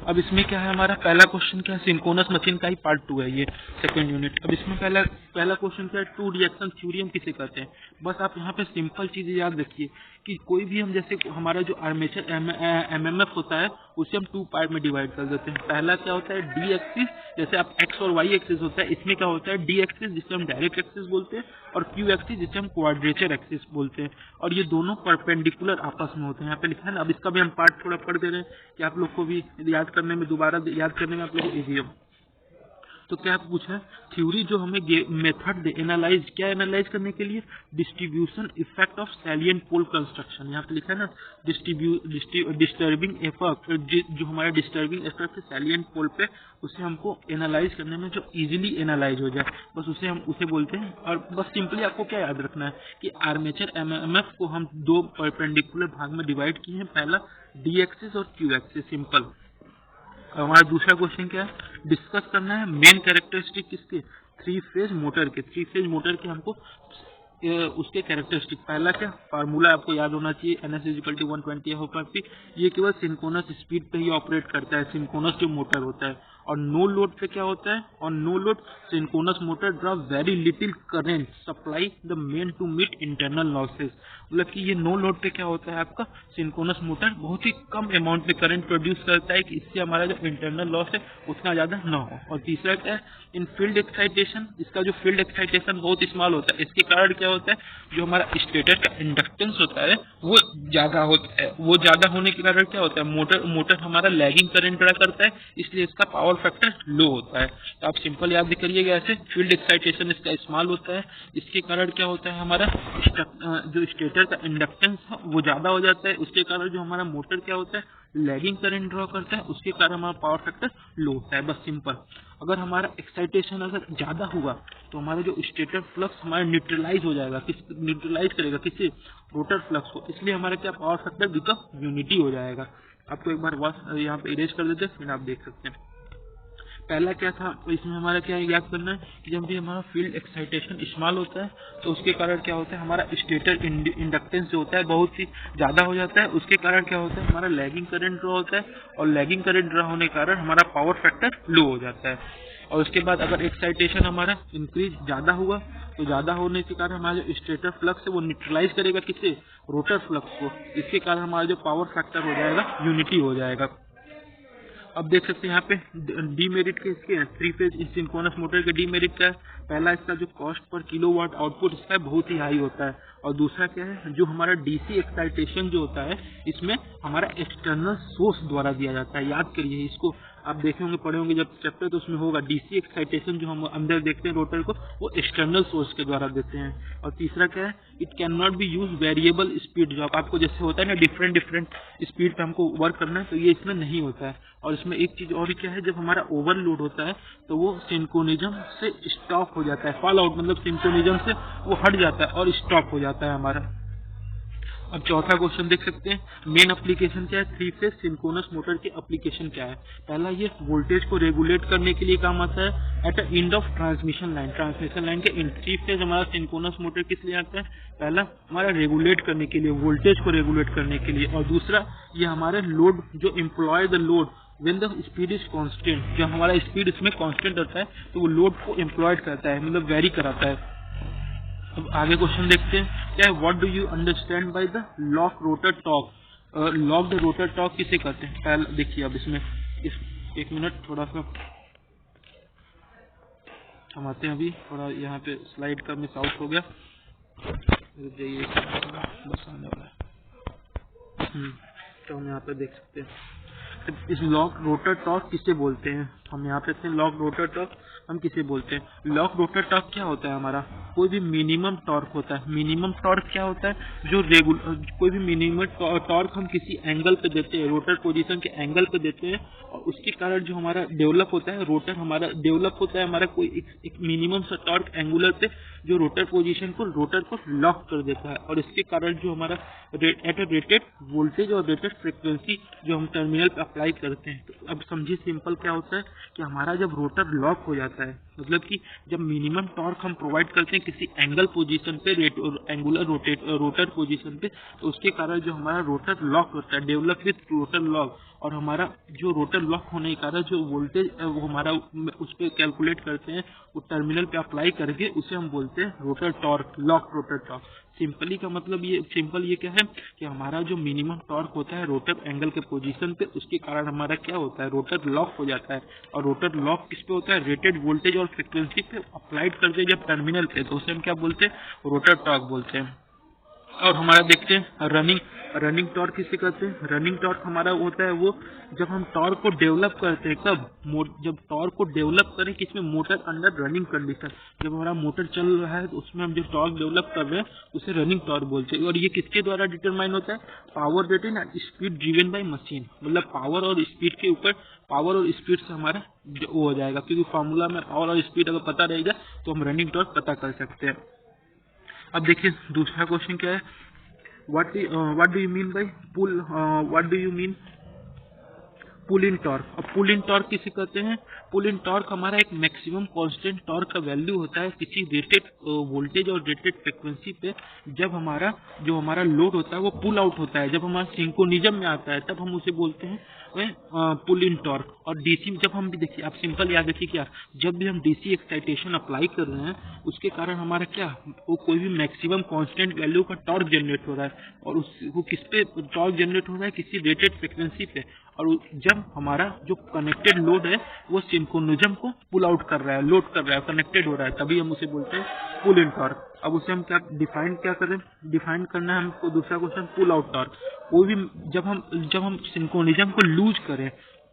अब इसमें क्या है हमारा पहला क्वेश्चन क्या है सिंक्रोनस मशीन का ही पार्ट 2 है ये सेकंड यूनिट। अब इसमें पहला क्वेश्चन क्या है 2 रिएक्शन थ्योरी हम किसे कहते हैं, बस आप यहाँ पे सिंपल चीजें याद रखिए कि कोई भी हम जैसे हमारा जो आर्मेचर एमएमएफ होता है उसे हम 2 पार्ट में डिवाइड कर देते हैं। पहला क्या होता है डी एक्सिस, जैसे आप एक्स और वाई एक्सिस होता है, इसमें क्या होता है डी एक्सिस जिसे हम डायरेक्ट एक्सिस बोलते हैं, और क्यू एक्सिस जिसे हम क्वाड्रेचर एक्सिस बोलते हैं, और ये दोनों परपेंडिकुलर आपस में होते हैं। यहाँ पे लिखा है ना, अब इसका भी हम पार्ट थोड़ा पढ़ दे रहे हैं कि आप लोग को भी याद करने में दोबारा याद करने में आप लोग को इजी हो। तो क्या पूछा है थ्योरी जो हमें मेथड दे एनालाइज, क्या एनालाइज करने के लिए distribution effect of salient pole construction, यहाँ पे लिखा है ना डिस्टर्बिंग इफेक्ट, जो हमारा डिस्टर्बिंग इफेक्ट है सैलिएंट पोल पे, उसे हमको एनालाइज करने में जो इजीली एनालाइज हो जाए बस उसे बोलते हैं। और बस सिंपली आपको क्या याद रखना है कि आर्मेचर एमएमएफ को हम 2 परपेंडिकुलर भाग में डिवाइड किए हैं, पहला डी एक्सिस और क्यू एक्सिस, सिंपल। हमारा दूसरा क्वेश्चन क्या है डिस्कस करना है मेन कैरेक्टरिस्टिक किसके 3 फेज मोटर के, 3 फेज मोटर के हमको उसके कैरेक्टरिस्टिक, पहला क्या फार्मूला आपको याद होना चाहिए NS = 120f/p, ये केवल सिंक्रोनस स्पीड पे ही ऑपरेट करता है सिंक्रोनस जो मोटर होता है, और नो लोड पे क्या होता है और no load synchronous motor draw very little current supply the main to meet internal losses, मतलब कि ये नो लोड पे क्या होता है आपका सिंक्रोनस मोटर बहुत ही कम अमाउंट में करंट प्रोड्यूस करता है कि इससे हमारा जो इंटरनल लॉस है उतना ज्यादा ना हो। और तीसरा क्या है इन फील्ड एक्साइटेशन, इसका जो फील्ड एक्साइटेशन बहुत स्मॉल होता है, इसके कारण क्या होता है जो हमारा स्टेटर का इंडक्टेंस होता है वो ज्यादा होता है, वो ज्यादा होने के कारण क्या होता है मोटर हमारा लैगिंग करंट ड्रा करता है, इसलिए इसका पावर फैक्टर लो होता है। तो आप सिंपल याद करिएगा ऐसे, फील्ड एक्साइटेशन इसका स्मॉल होता है, इसके कारण क्या होता है हमारा जो स्टेटर का इंडक्टेंस है वो ज्यादा हो जाता है, उसके कारण जो हमारा मोटर क्या होता है लैगिंग करंट ड्रॉ करता है, उसके कारण हमारा पावर फैक्टर लो होता है। बस सिंपल। अगर हमारा एक्साइटेशन अगर ज्यादा हुआ तो हमारा जो स्टेटर फ्लक्स हमारा न्यूट्रलाइज हो जाएगा, न्यूट्रलाइज करेगा किसी रोटर फ्लक्स को, इसलिए हमारा क्या पावर फैक्टर बिकम यूनिटी हो जाएगा। आपको एक बार यहाँ पे इरेज कर देते हैं, फिर आप देख सकते हैं। पहला क्या था, तो इसमें हमारा क्या याद करना है कि जब भी हमारा फील्ड एक्साइटेशन स्मॉल होता है तो उसके कारण क्या होता है हमारा स्टेटर इंडक्टेंस जो होता है बहुत ही ज्यादा हो जाता है, उसके कारण क्या होता है हमारा लैगिंग करंट ड्रॉ होता है, और लैगिंग करंट ड्रॉ होने के कारण हमारा पावर फैक्टर लो हो जाता है। और उसके बाद अगर एक्साइटेशन हमारा इंक्रीज ज्यादा हुआ तो ज्यादा होने के कारण हमारा जो स्टेटर फ्लक्स है वो न्यूट्रलाइज करेगा किससे, रोटर फ्लक्स को, इसके कारण हमारा जो पावर फैक्टर हो जाएगा यूनिटी हो जाएगा। अब देख सकते हैं यहाँ पे डीमेरिट के इसके हैं, 3 फेज सिंक्रोनस मोटर के डीमेरिट का है। पहला इसका जो कॉस्ट पर किलोवाट आउटपुट इसका बहुत ही हाई होता है, और दूसरा क्या है जो हमारा डीसी एक्साइटेशन जो होता है इसमें हमारा एक्सटर्नल सोर्स द्वारा दिया जाता है। याद करिए इसको, आप देखे होंगे पढ़े होंगे जब चैप्टर, तो उसमें होगा डीसी एक्साइटेशन जो हम अंदर देखते हैं रोटर को वो एक्सटर्नल सोर्स के द्वारा देते हैं। और तीसरा क्या है, it can not be use variable speed, जो आपको जैसे होता है ना डिफरेंट स्पीड पे हमको वर्क करना है, तो ये इसमें नहीं होता है। और इसमें एक चीज और क्या है, जब हमारा ओवरलोड होता है तो वो सिंक्रोनिज्म से स्टॉप हो जाता है, फॉल आउट मतलब सिंक्रोनिज्म से वो हट जाता है और स्टॉप हो जाता है हमारा। अब चौथा क्वेश्चन देख सकते हैं, मेन एप्लीकेशन क्या है, 3 फेज सिंक्रोनस मोटर के एप्लीकेशन क्या है। पहला ये वोल्टेज को रेगुलेट करने के लिए काम आता है at the end of transmission line, transmission line के इन 3 फेज हमारा सिंक्रोनस मोटर किस लिए आता है, पहला हमारा रेगुलेट करने के लिए, वोल्टेज को रेगुलेट करने के लिए, और दूसरा ये हमारे लोड जो employ the load when the speed is constant, जब हमारा स्पीड इसमें कांस्टेंट होता है तो वो लोड को एम्प्लॉयड करता है, मतलब वेरी कराता है। अब आगे क्वेश्चन देखते हैं, क्या है, what do you understand by the lock rotor torque, lock the rotor torque किसे कहते हैं। पहले देखिए, अब इसमें एक मिनट थोड़ा सा थमाते हैं, अभी थोड़ा यहाँ पे स्लाइड का मिस आउट हो गया, जाइए बस आने वाला है। तो हम यहाँ पे देख सकते हैं इस लॉक रोटर टॉर्क किसे बोलते हैं, हम यहाँ पे लॉक रोटर टॉर्क हम किसे बोलते हैं। लॉक रोटर टॉर्क क्या होता है, हमारा कोई भी मिनिमम टॉर्क होता है। मिनिमम टॉर्क क्या होता है, जो कोई भी मिनिमम टॉर्क हम किसी एंगल पे देते हैं, रोटर पोजीशन के एंगल पे देते हैं, और उसके कारण जो हमारा डेवलप होता है, रोटर हमारा डेवलप होता है हमारा कोई एक मिनिमम सा टॉर्क एंगुलर पे, जो रोटर पोजीशन को, रोटर को लॉक कर देता है, और इसके कारण जो हमारा एट ए रेटेड वोल्टेज और रेटेड फ्रिक्वेंसी जो हम टर्मिनल पे अप्लाई करते हैं। तो अब समझिए सिंपल क्या होता है कि हमारा जब रोटर लॉक हो जाता है, मतलब कि जब मिनिमम टॉर्क हम प्रोवाइड करते हैं किसी एंगल पोजीशन पे, एंगुलर रोटर पोजीशन पे, तो उसके कारण जो हमारा रोटर लॉक होता है, डेवलप विथ रोटर लॉक, और हमारा जो रोटर लॉक होने के कारण जो वोल्टेज वो हमारा उस पर कैलकुलेट करते हैं, वो टर्मिनल पे अप्लाई करके उसे हम बोलते हैं rotor torque, lock rotor torque. Simply का मतलब ये क्या है कि हमारा जो मिनिमम टॉर्क होता है रोटर एंगल के पोजीशन पे, उसके कारण हमारा क्या होता है, रोटर लॉक हो जाता है। और रोटर लॉक किस पे होता है, रेटेड वोल्टेज और फ्रिक्वेंसी पे अप्लाइड करते हैं जब टर्मिनल पे, तो उसे हम क्या बोलते हैं, रोटर टॉर्क बोलते हैं। और हमारा देखते हैं रनिंग टॉर्क किसे कहते हैं। रनिंग टॉर्क हमारा होता है वो जब हम टॉर्क को डेवलप करते हैं, कब, जब टॉर्क को डेवलप करें किसमें, मोटर अंडर रनिंग कंडीशन, जब हमारा मोटर चल रहा है तो उसमें हम जो टॉर्क डेवलप कर रहे हैं उसे रनिंग टॉर्क बोलते हैं। और ये किसके द्वारा डिटरमाइन होता है, power rated and speed driven by machine, मतलब पावर और स्पीड के ऊपर, पावर और स्पीड से हमारा वो हो जाएगा, क्योंकि फॉर्मूला में पावर और स्पीड अगर पता रहेगा तो हम रनिंग टॉर्क पता कर सकते हैं। अब देखिए दूसरा क्वेश्चन क्या है, what do you mean by pull, what do you mean pull in torque. अब पुल इन टॉर्क किसे कहते हैं, पुल इन टॉर्क हमारा एक मैक्सिमम कांस्टेंट टॉर्क का वैल्यू होता है किसी रेटेड वोल्टेज और रेटेड फ्रिक्वेंसी पे, जब हमारा जो हमारा लोड होता है वो पुल आउट होता है, जब हमारा सिंक्रोनिज्म में आता है तब हम उसे बोलते हैं पुल इन टॉर्क। और डीसी जब हम भी देखिए, आप सिंपल याद रखिए क्या, जब भी हम डीसी एक्साइटेशन अप्लाई कर रहे हैं उसके कारण हमारा क्या, वो कोई भी मैक्सिमम कांस्टेंट वैल्यू का टॉर्क जनरेट हो रहा है, और वो किस पे टॉर्क जनरेट हो रहा है, किसी रेटेड फ्रिक्वेंसी पे। और जब हमारा जो कनेक्टेड लोड है वो सिंक्रोनिज्म को पुल आउट कर रहा है, लोड कर रहा है, कनेक्टेड हो रहा है, तभी हम उसे बोलते हैं पुल इन टॉर्क। अब उसे हम क्या करें, डिफाइन करना है हमको। दूसरा क्वेश्चन, पुल आउट टॉर्क। कोई भी जब हम सिंक्रोनिज्म को लूज करें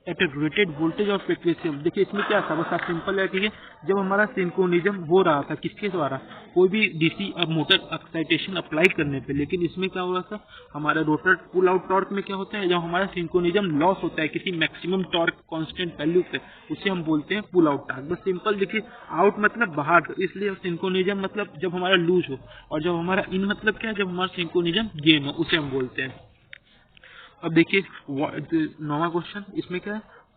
एट ए रेटेड वोल्टेज और फ्रीक्वेंसी। देखिए इसमें क्या था, बस आप सिंपल है कि जब हमारा सिंक्रोनिज्म हो रहा था किसके द्वारा, कोई भी डीसी मोटर एक्साइटेशन अप्लाई करने पे, लेकिन इसमें क्या हो रहा था, हमारा रोटर पुल आउट टॉर्क में क्या होता है, जब हमारा सिंक्रोनिज्म लॉस होता है किसी मैक्सिमम टॉर्क कांस्टेंट वैल्यू पे, उसे हम बोलते हैं पुल आउट टॉर्क। बस सिंपल देखिए, आउट मतलब बाहर, तो इसलिए सिंक्रोनिज्म मतलब जब हमारा लूज हो, और जब हमारा इन मतलब क्या है, जब हमारा सिंक्रोनिज्म गेन हो, उसे हम बोलते हैं। अब देखिए 9वां क्वेश्चन, इसमें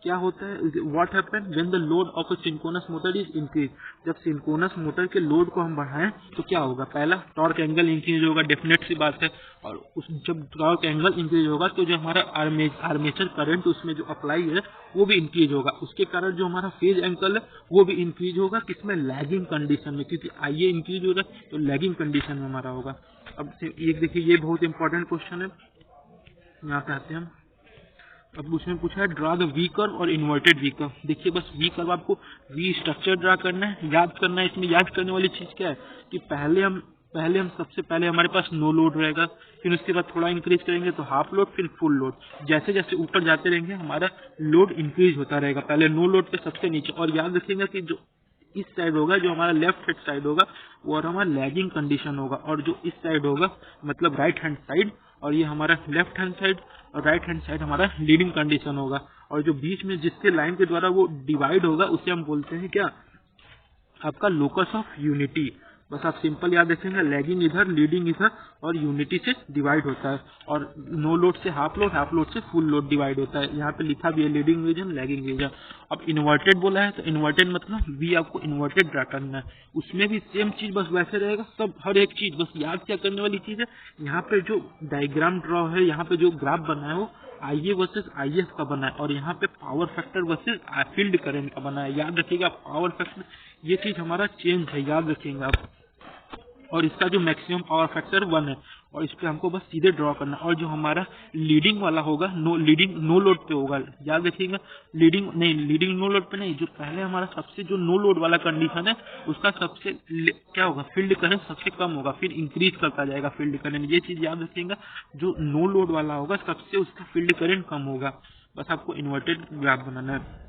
क्या होता है, what happen when the load of a synchronous motor is increase. जब सिंक्रोनस मोटर के लोड को हम बढ़ाएं तो क्या होगा, पहला टॉर्क एंगल इंक्रीज होगा, डेफिनेट सी बात है। और उस जब टॉर्क एंगल इंक्रीज होगा तो जो हमारा आर्मेचर करंट उसमें जो अप्लाई है वो भी इंक्रीज होगा, उसके कारण जो हमारा फेज एंगल है वो भी इंक्रीज होगा, किसमें, लैगिंग कंडीशन में, क्योंकि आईए इंक्रीज हो रहा है तो लैगिंग कंडीशन में हमारा होगा। अब एक देखिए, ये बहुत इंपॉर्टेंट क्वेश्चन है, यहाँ पे आते हैं हम। अब उसमें पूछा है ड्रा द वी कर्व और इन्वर्टेड वी कर्व। देखिए बस वी कर्व आपको वी स्ट्रक्चर ड्रा करना है, याद करना है। इसमें याद करने वाली चीज क्या है कि पहले हम सबसे पहले हमारे पास नो लोड रहेगा, फिर उसके बाद थोड़ा इंक्रीज करेंगे तो हाफ लोड, फिर फुल लोड। जैसे जैसे ऊपर जाते रहेंगे हमारा लोड इंक्रीज होता रहेगा, पहले नो लोड पे सबसे नीचे। और याद रखिएगा कि जो इस साइड होगा, जो हमारा लेफ्ट हैंड साइड होगा वो और हमारा लैगिंग कंडीशन होगा, और जो इस साइड होगा मतलब राइट हैंड साइड, और ये हमारा लेफ्ट हैंड साइड और राइट हैंड साइड हमारा लीडिंग कंडीशन होगा। और जो बीच में जिसके लाइन के द्वारा वो डिवाइड होगा उसे हम बोलते हैं क्या, आपका लोकस ऑफ यूनिटी। बस आप सिंपल याद रखेंगे, लैगिंग इधर, लीडिंग इधर, और यूनिटी से डिवाइड होता है, और नो लोड से हाफ लोड से फुल लोड डिवाइड होता है। यहाँ पे लिखा भी है लीडिंग रीजन, लैगिंग रीजन। अब इन्वर्टेड बोला है तो इन्वर्टेड मतलब वी आपको इन्वर्टेड ड्रा करना है, उसमें भी सेम चीज बस वैसे रहेगा सब, हर एक चीज। बस याद क्या करने वाली चीज है, यहाँ पे जो डायग्राम ड्रॉ है, यहाँ पे जो ग्राफ बना है वो आईए वर्सेस आईएफ का बना है, और यहाँ पे power factor versus field current का बना है। याद रखिएगा पावर फैक्टर, ये चीज हमारा चेंज है, याद रखिएगा आप। और इसका जो मैक्सिमम पावर फैक्टर 1 है, और इस पे हमको बस सीधे ड्रॉ करना। और जो हमारा लीडिंग वाला होगा, नो लोड पे होगा, याद रखिएगा। लीडिंग नो लोड पे नहीं, जो पहले हमारा सबसे जो नो लोड वाला कंडीशन है उसका सबसे क्या होगा, फील्ड करंट सबसे कम होगा, फिर इंक्रीज करता जाएगा फील्ड करंट। ये चीज याद रखिएगा, जो नो लोड वाला होगा सबसे उसका फील्ड करंट कम होगा। बस आपको इन्वर्टेड ग्राफ बनाना है।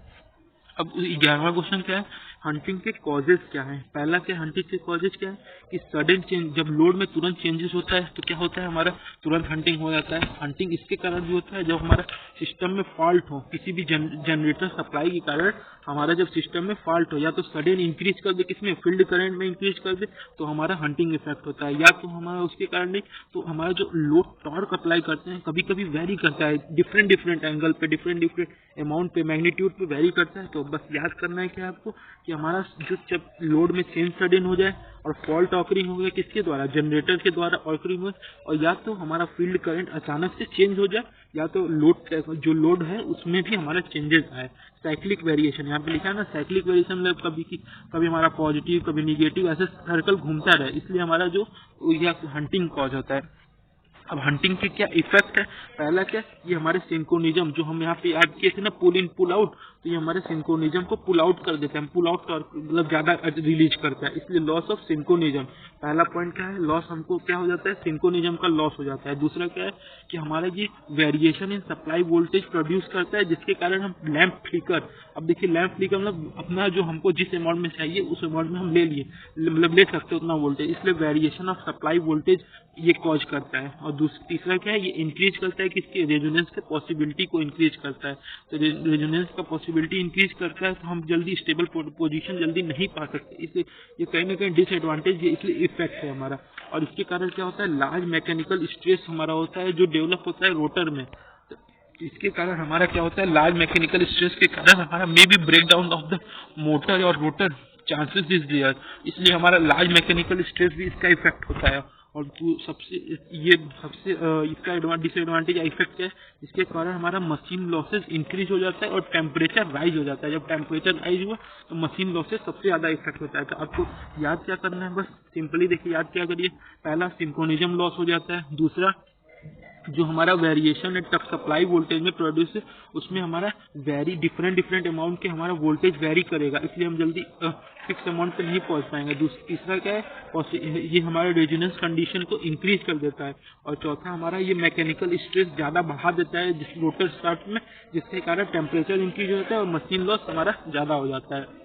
अब 11वां क्वेश्चन क्या है, हंटिंग के कॉजेज क्या है। पहला क्या, हंटिंग के कॉजेज क्या है कि सडन चेंज, जब लोड में तुरंत चेंजेस होता है तो क्या होता है, हमारा तुरंत हंटिंग हो जाता है। हंटिंग इसके कारण भी होता है जब हमारा सिस्टम में फॉल्ट हो, किसी भी जनरेटर सप्लाई के कारण हमारा जब सिस्टम में फॉल्ट हो, या तो सडन इंक्रीज कर दे, किसमें, फील्ड करंट में इंक्रीज कर दे, तो हमारा हंटिंग इफेक्ट होता है। या तो हमारा उसके कारण नहीं, तो हमारा जो लोड टॉर्क अप्लाई करते हैं कभी कभी वेरी करता है, डिफरेंट एंगल पे, डिफरेंट अमाउंट पे, मैग्नीट्यूड पे वेरी करता है। तो बस याद करना है कि आपको कि हमारा जो जब लोड में चेंज सडन हो जाए और फॉल्ट ऑकरिंग हो गया, किसके द्वारा, जनरेटर के द्वारा ऑकरिंग हो, और या तो हमारा फील्ड करंट अचानक से चेंज हो जाए, या तो जो लोड है उसमें भी हमारा चेंजेस आए। साइक्लिक वेरिएशन यहाँ पे लिखा है ना, साइक्लिक वेरिएशन मतलब कभी हमारा पॉजिटिव कभी निगेटिव, ऐसे सर्कल घूमता रहे, इसलिए हमारा जो यह हंटिंग कॉज होता है। अब हंटिंग के क्या इफेक्ट है, पहला क्या, ये हमारे सिंक्रोनिज्म जो हम यहाँ पे याद किए थे ना, पुल इन पुल आउट, तो ये हमारे सिंक्रोनिज्म को पुल आउट कर देते हैं, पुल आउट मतलब ज्यादा रिलीज करता है, इसलिए लॉस ऑफ सिंक्रोनिज्म। पहला पॉइंट क्या है, लॉस, हमको क्या हो जाता है, सिंक्रोनिज्म का लॉस हो जाता है। दूसरा क्या है कि हमारा ये variation in supply voltage produce करता है, जिसके कारण हम लैंप फ्लिकर, अब देखिए लैंप फ्लिकर मतलब अपना जो हमको जिस अमाउंट में चाहिए उस अमाउंट में हम ले लिए, मतलब ले सकते उतना वोल्टेज, इसलिए वेरिएशन ऑफ सप्लाई वोल्टेज ये कॉज करता है। और तीसरा क्या है, ये इंक्रीज करता है किसके, रेजोनेंस के पॉसिबिलिटी को इंक्रीज करता है। तो रेजोनेंस का पॉसिबिलिटी इंक्रीज करता है तो हम जल्दी स्टेबल पोजीशन जल्दी नहीं पा सकते, इसलिए ये कहीं ना कहीं डिसएडवांटेज, ये इसलिए इफेक्ट है हमारा। और इसके कारण क्या होता है, लार्ज मैकेनिकल स्ट्रेस हमारा होता है जो डेवलप होता है रोटर में। तो इसके कारण हमारा क्या होता है, लार्ज मैकेनिकल स्ट्रेस के कारण हमारा may be break down of the motor और रोटर चांसेस इज देयर, इसलिए हमारा लार्ज मैकेनिकल स्ट्रेस भी इसका इफेक्ट होता है। और सबसे इसका डिसएडवांटेज या इफेक्ट है, इसके कारण हमारा मशीन लॉसेज इंक्रीज हो जाता है और टेम्परेचर राइज हो जाता है। जब टेम्परेचर राइज हुआ तो मशीन लॉसेज सबसे ज्यादा इफेक्ट होता है। तो आपको याद क्या करना है, बस सिंपली देखिए, याद क्या करिए, पहला सिंक्रोनिज्म लॉस हो जाता है, दूसरा जो हमारा वेरिएशन है तब सप्लाई वोल्टेज में प्रोड्यूस है, उसमें हमारा डिफरेंट अमाउंट के हमारा वोल्टेज वेरी करेगा, इसलिए हम जल्दी फिक्स अमाउंट पे नहीं पहुंच पाएंगे। तीसरा क्या है, ये हमारे रेजोनेंस कंडीशन को इंक्रीज कर देता है। और चौथा हमारा ये मैकेनिकल स्ट्रेस ज्यादा बढ़ा देता है जिस रोटर स्टार्ट में, जिसके कारण टेम्परेचर इंक्रीज हो जाता है और मशीन लॉस हमारा ज्यादा हो जाता है।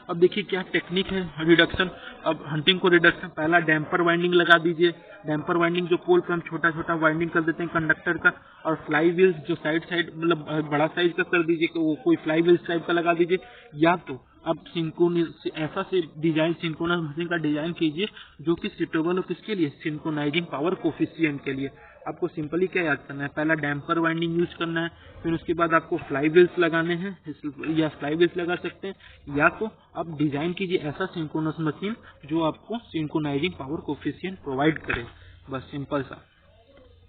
अब देखिए क्या टेक्निक है रिडक्शन। अब हंटिंग को रिडक्शन, पहला डैम्पर वाइंडिंग लगा दीजिए। डैम्पर वाइंडिंग जो पोल पे हम छोटा छोटा वाइंडिंग कर देते हैं कंडक्टर का, और फ्लाई व्हील्स जो साइड मतलब बड़ा साइज का कर दीजिए, वो कोई फ्लाई व्हील्स टाइप का लगा दीजिए। या तो अब सिंक्रोनाइज ऐसा से डिजाइन सिंक्रोनस मशीन का डिजाइन कीजिए जो कि सुटेबल हो किसके लिए, सिंक्रोनाइजिंग पावर कोफिशिएंट के लिए। आपको सिंपली क्या याद करना है, पहला डैम्पर वाइंडिंग यूज करना है, फिर उसके बाद आपको फ्लाई व्हील्स लगाने हैं, या फ्लाई व्हील्स लगा सकते हैं, या तो आप डिजाइन कीजिए ऐसा सिंक्रोनस मशीन जो आपको सिंक्रोनाइजिंग पावर कोफिशिएंट प्रोवाइड करे। बस सिंपल सा।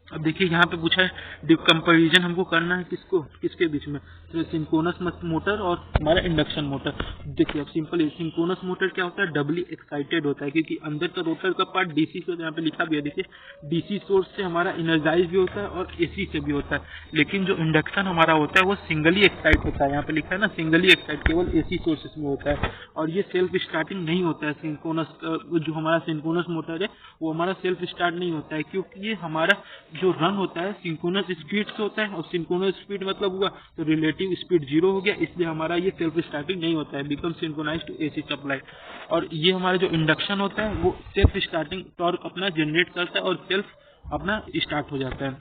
अब देखिए यहाँ पे पूछा है कंपैरिजन हमको करना है किसके बीच में, तो सिंक्रोनस मोटर और हमारा इंडक्शन मोटर। देखिए अब सिंपल सिंक्रोनस मोटर क्या होता है, डबली एक्साइटेड होता है, क्योंकि अंदर का रोटर का पार्ट डीसी से, यहाँ पे लिखा भी है देखिए, डीसी सोर्स से हमारा एनर्जाइज भी होता है और एसी से भी होता है। लेकिन जो इंडक्शन हमारा होता है वो सिंगली एक्साइट होता है, यहाँ पे लिखा है ना सिंगली एक्साइट, केवल एसी सोर्सेस में होता है। और ये सेल्फ स्टार्टिंग नहीं होता है। सिंक्रोनस जो हमारा सिंक्रोनस मोटर है वो हमारा सेल्फ स्टार्ट नहीं होता है, क्योंकि ये हमारा जो रन होता है सिंक्रोनस स्पीड से होता है, और सिंक्रोनस स्पीड मतलब हुआ तो रिलेटिव स्पीड 0 हो गया, इसलिए हमारा ये सेल्फ स्टार्टिंग नहीं होता है, become synchronise to AC supply. और ये हमारा जो इंडक्शन होता है वो सेल्फ स्टार्टिंग टॉर्क अपना जनरेट करता है और सेल्फ अपना स्टार्ट हो जाता है।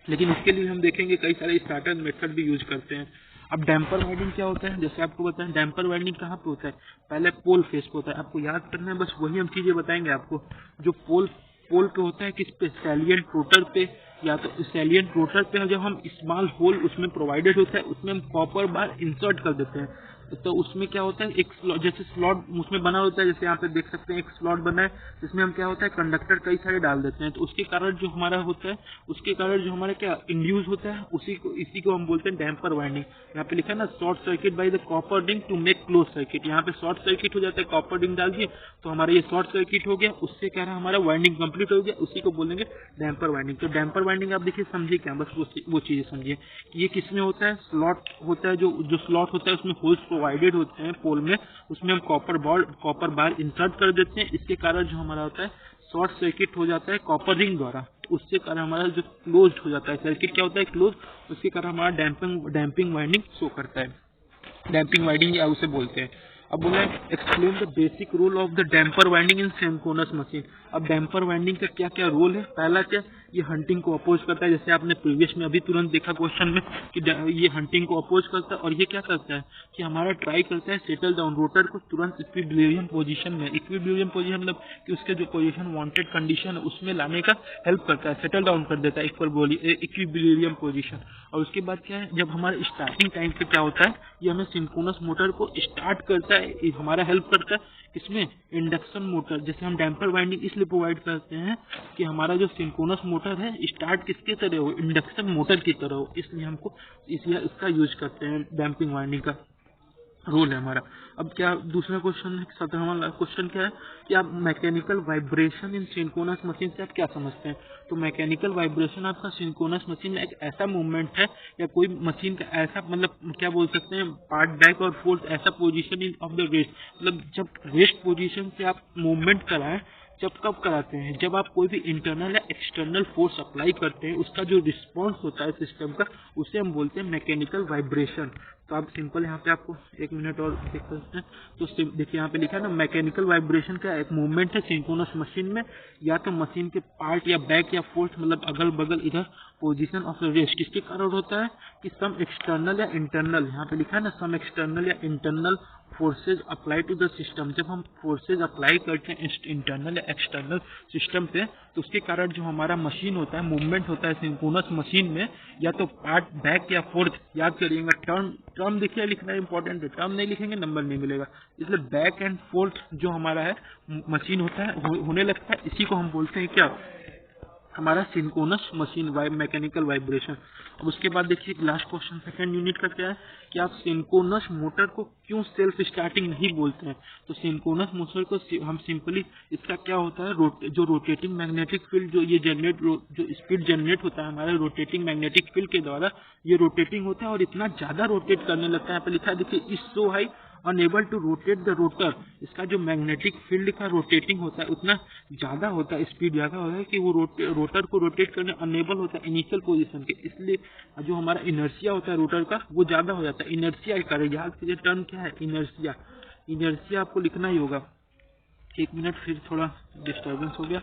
लेकिन इसके लिए हम देखेंगे कई सारे स्टार्टर मेथड भी यूज करते हैं। अब डैम्पर वाइंडिंग क्या होता है, जैसे आपको बताएं डैम्पर वाइंडिंग कहाँ पे होता है, पहले पोल फेस पे होता है। आपको याद करना है, बस वही हम चीजें बताएंगे आपको। जो पोल पे होता है किस पे, सैलिएंट रोटर पे, या तो सैलिएंट रोटर पे जब हम स्मॉल होल उसमें प्रोवाइडेड होता है, उसमें हम कॉपर बार इंसर्ट कर देते हैं। तो उसमें क्या होता है, एक जैसे स्लॉट उसमें बना होता है, जैसे यहाँ पे देख सकते हैं एक स्लॉट बना है, जिसमें हम क्या होता है कंडक्टर कई सारे डाल देते हैं। तो उसके कारण जो हमारा होता है, उसके कारण जो हमारा क्या इंड्यूस होता है, इसी को हम बोलते हैं डैम्पर वाइंडिंग। यहाँ पे लिखा है ना, short circuit by the copper ring to make close circuit. यहाँ पे शॉर्ट सर्किट हो जाता है, कॉपर रिंग डाल दिए तो हमारा ये शॉर्ट सर्किट हो गया, उससे क्या रहा हमारा वाइंडिंग कंप्लीट हो गया, उसी को बोलेंगे डैम्पर वाइंडिंग। तो डैम्पर वाइंडिंग आप देखिए समझिए क्या, बस वो चीजें समझिए कि ये किसमें होता है, स्लॉट होता है, जो स्लॉट होता है उसमें होल्स प्रोवाइडेड होते हैं पोल में, उसमें हम कॉपर बार इंसर्ट कर देते हैं। इसके कारण जो हमारा होता है शॉर्ट सर्किट हो जाता है कॉपर रिंग द्वारा, उससे कारण हमारा जो क्लोज हो जाता है सर्किट क्या होता है क्लोज, उसके कारण हमारा डैम्पिंग वाइंडिंग शो करता है, डैम्पिंग वाइंडिंग या उसे बोलते हैं। अब बोला explain the basic role of the damper winding in synchronous machine. अब डैम्पर वाइंडिंग का क्या क्या रोल है, पहला क्या, ये हंटिंग को अपोज करता है, जैसे आपने प्रीवियस में अभी तुरंत देखा क्वेश्चन में कि ये हंटिंग को अपोज करता है। और ये क्या करता है कि हमारा ट्राई करता है सेटल डाउन रोटर को तुरंत इक्विलिब्रियम पोजीशन में, इक्विलिब्रियम पोजीशन मतलब कि उसके जो पोजीशन वांटेड कंडीशन है उसमें लाने का हेल्प करता है, सेटल डाउन कर देता है इक्विलिब्रियम पोजीशन। और उसके बाद क्या है, जब हमारे स्टार्टिंग टाइम पे क्या होता है, ये हमें सिंक्रोनस मोटर को स्टार्ट करता है, ये हमारा हेल्प करता है इसमें इंडक्शन मोटर। जैसे हम डैम्पर वाइंडिंग इसलिए प्रोवाइड करते हैं कि हमारा जो सिंक्रोनस मोटर है स्टार्ट किसके तरह हो, इंडक्शन मोटर की तरह हो, इसलिए हमको इसका यूज करते हैं, डैम्पिंग वाइंडिंग का रोल है हमारा। अब क्या दूसरा क्वेश्चन है, 17वां क्वेश्चन क्या है कि आप mechanical vibration in synchronous machine से आप क्या समझते हैं। तो मैकेनिकल वाइब्रेशन आपका सिंक्रोनस मशीन में एक ऐसा मूवमेंट है या कोई मशीन का ऐसा मतलब क्या बोल सकते हैं पार्ट बैक और फोर्थ ऐसा position in of the rest, मतलब जब रेस्ट पोजीशन से आप मूवमेंट कराएं, जब कब कराते हैं, जब आप कोई भी इंटरनल या एक्सटर्नल फोर्स अप्लाई करते हैं, उसका जो रिस्पॉन्स होता है सिस्टम का उसे हम बोलते हैं मैकेनिकल वाइब्रेशन। तो आप सिंपल यहाँ पे आपको एक मिनट और देख सकते हैं। तो देखिए यहाँ पे लिखा है ना, मैकेनिकल वाइब्रेशन का एक मूवमेंट है सिंक्रोनस मशीन में, या तो मशीन के पार्ट या बैक या फोर्थ मतलब अगल बगल इधर पोजीशन ऑफ द रेस्ट किसके कारण होता है कि सम एक्सटर्नल या इंटरनल, यहाँ पे लिखा है ना सम एक्सटर्नल या internal forces apply to the system. जब हम फोर्सेज अप्लाई करते हैं इंटरनल या एक्सटर्नल सिस्टम पे, तो उसके कारण जो हमारा मशीन होता है मूवमेंट होता है सिंक्रोनस मशीन में, या तो पार्ट बैक या फोर्थ, याद करिएगा टर्म देखिए लिखना इंपॉर्टेंट है, टर्म नहीं लिखेंगे नंबर नहीं मिलेगा। इसलिए बैक एंड फोर्थ जो हमारा है मशीन होता है होने लगता है, इसी को हम बोलते हैं क्या हमारा सिंक्रोनस मशीन मैकेनिकल वाइब्रेशन। अब उसके बाद देखिए लास्ट क्वेश्चन सेकंड यूनिट का क्या है कि आप सिंक्रोनस मोटर को क्यों सेल्फ स्टार्टिंग नहीं बोलते हैं। तो सिंक्रोनस मोटर को हम सिंपली, इसका क्या होता है, जो रोटेटिंग मैग्नेटिक फील्ड जो ये जो स्पीड जनरेट होता है हमारे रोटेटिंग मैग्नेटिक फील्ड के द्वारा, ये रोटेटिंग होता है और इतना ज्यादा रोटेट करने लगता है। यहाँ पे लिखा है देखिए, is so high unable to rotate the rotor. इसका जो मैग्नेटिक फील्ड का रोटेटिंग होता है उतना ज्यादा होता है, स्पीड ज्यादा होता है कि वो रोटर को रोटेट करने अनएबल होता है इनिशियल पोजीशन के, इसलिए जो हमारा इनर्शिया होता है रोटर का वो ज्यादा हो जाता है। इनर्शिया का याद कीजिए टर्म क्या है, इनर्शिया। इनर्शिया आपको लिखना ही होगा। एक मिनट, फिर थोड़ा डिस्टर्बेंस हो गया,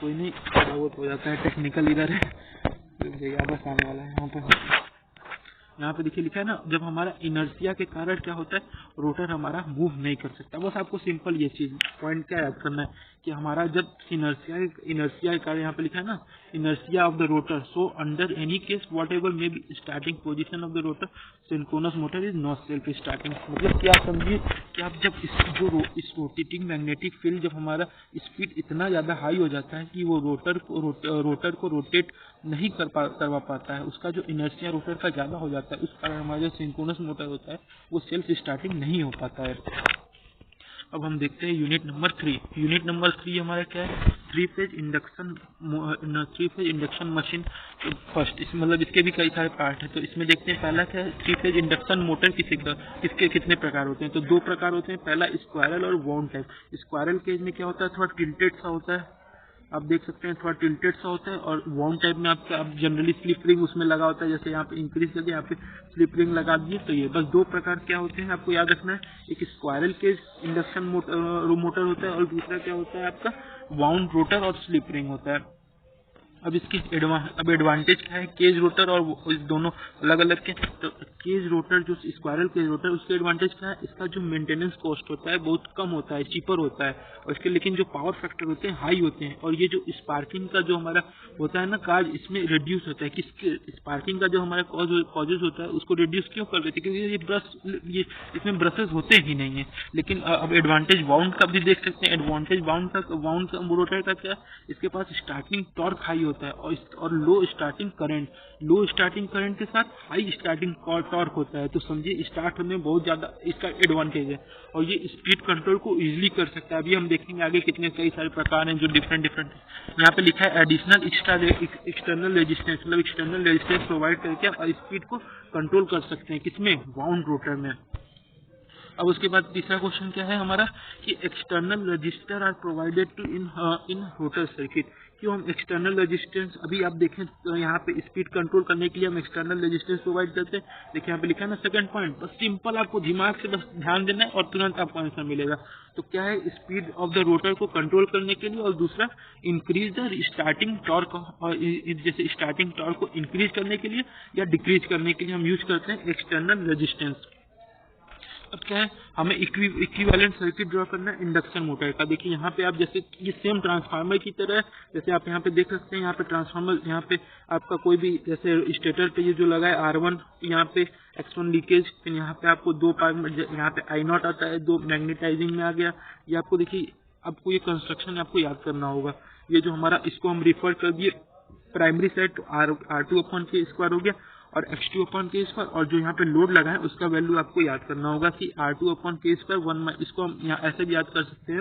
कोई नहीं, थोड़ा बहुत हो जाता है, टेक्निकल इधर है, बस आने वाला है। यहाँ पे देखिए लिखा है ना, जब हमारा इनर्शिया के कारण क्या होता है, रोटर हमारा मूव नहीं कर सकता। बस आपको सिंपल ये चीज पॉइंट क्या याद करना है कि हमारा जब इनर्शिया के कारण, यहाँ पे लिखा है ना, inertia of the rotor, so under any case what ever may be starting position of the rotor, synchronous motor is not self starting. मतलब क्या समझिए कि आप जब इस रोटेटिंग मैग्नेटिक फील्ड, जब हमारा स्पीड इतना ज्यादा हाई हो जाता है कि वो रोटर को रोटेट नहीं करवा पाता है, उसका जो इनर्शिया रोटर का ज्यादा हो जाता है, उस कारण हमारा जो सिंक्रोनस मोटर होता है वो सेल्फ स्टार्टिंग नहीं हो पाता है। अब हम देखते हैं यूनिट नंबर 3। यूनिट नंबर 3 हमारा क्या है, three phase induction machine. First इसमें मतलब इसके भी कई सारे पार्ट हैं, तो इसमें देखते हैं पहला क्या है, थ्री फेज इंडक्शन मोटर किसके कितने प्रकार होते हैं। तो दो प्रकार होते हैं, पहला स्क्वायरल और वाउंड टाइप। स्क्वायरल केज में क्या होता है, थोड़ा टिल्टेड सा होता है, आप देख सकते हैं थोड़ा टिल्टेड सा होता है, और वाउंड टाइप में आपका जनरली स्लिप रिंग उसमें लगा होता है, जैसे यहाँ पे इंक्रीज करके यहाँ पे स्लिप रिंग लगा दिए। तो ये बस दो प्रकार क्या होते हैं आपको याद रखना है, एक स्क्वायरल केज इंडक्शन मोटर होता है और दूसरा क्या होता है आपका वाउंड रोटर और स्लिप रिंग होता है। अब इसकी एडवांटेज क्या है, केज रोटर और इस दोनों अलग अलग के। तो केज रोटर जो स्क्वायरल केज रोटर, उसके एडवांटेज क्या है, इसका जो मेंटेनेंस कॉस्ट होता है बहुत कम होता है, चीपर होता है, और इसके लेकिन जो पावर फैक्टर होते हैं हाई होते हैं। और ये जो स्पार्किंग का जो हमारा होता है ना काज, इसमें रिड्यूस होता है। किसके स्पार्किंग का जो हमारा कॉजेज होता है उसको रिड्यूस क्यों कर देते हैं, क्योंकि ये इसमें ब्रशेस होते ही नहीं है। लेकिन अब एडवांटेज वाउंड का भी देख सकते हैं, एडवांटेज वाउंड का रोटर का क्या, इसके पास स्टार्टिंग टॉर्क हाई होता है और लो स्टार्टिंग करंट के साथ हाई स्टार्टिंग टॉर्क होता है। तो समझिए स्टार्ट होने में बहुत ज्यादा इसका एडवांटेज है, और ये स्पीड कंट्रोल को इजीली कर सकता है। अभी हम देखेंगे आगे कितने कई सारे प्रकार हैं जो डिफरेंट यहाँ पे लिखा है, एडिशनल एक्सटर्नल रेजिस्टेंस, मतलब एक्सटर्नल रेजिस्टेंस प्रोवाइड करके आप स्पीड को कंट्रोल कर सकते हैं, किसमें, वाउंड रोटर में। अब उसके बाद तीसरा क्वेश्चन क्या है हमारा कि external resistor are provided to in rotor circuit. क्यों हम एक्सटर्नल रेजिस्टेंस, अभी आप देखें तो यहाँ पे स्पीड कंट्रोल करने के लिए हम एक्सटर्नल रेजिस्टेंस प्रोवाइड करते हैं। देखिए यहाँ पे लिखा है ना सेकंड पॉइंट, बस सिंपल आपको दिमाग से बस ध्यान देना है और तुरंत आपको आंसर मिलेगा। तो क्या है, स्पीड ऑफ द रोटर को कंट्रोल करने के लिए, और दूसरा इंक्रीज द स्टार्टिंग टॉर्क, और जैसे स्टार्टिंग टॉर्क को इंक्रीज करने के लिए या डिक्रीज करने के लिए हम यूज करते हैं एक्सटर्नल रेजिस्टेंस। अब क्या है, हमें इक्विवेलेंट सर्किट ड्रॉ करना है इंडक्शन मोटर का। देखिए यहाँ पे आप जैसे ये सेम ट्रांसफार्मर की तरह है, जैसे आप यहाँ पे देख सकते हैं, यहाँ पे ट्रांसफार्मर, यहाँ पे आपका कोई भी जैसे स्टेटर पे ये जो लगा है R1, यहाँ पे X1 लीकेज, फिर यहाँ पे आपको दो पार्ट, यहाँ पे I0 आता है, दो मैग्नेटाइजिंग में आ गया। ये आपको देखिए, आपको ये कंस्ट्रक्शन आपको याद करना होगा। ये जो हमारा, इसको हम रिफर कर दिए प्राइमरी साइड तो R2/K² हो गया, और X2/K², और जो यहाँ पे लोड लगा है उसका वैल्यू आपको याद करना होगा कि R2/K², इसको हम यहाँ ऐसे भी याद कर सकते हैं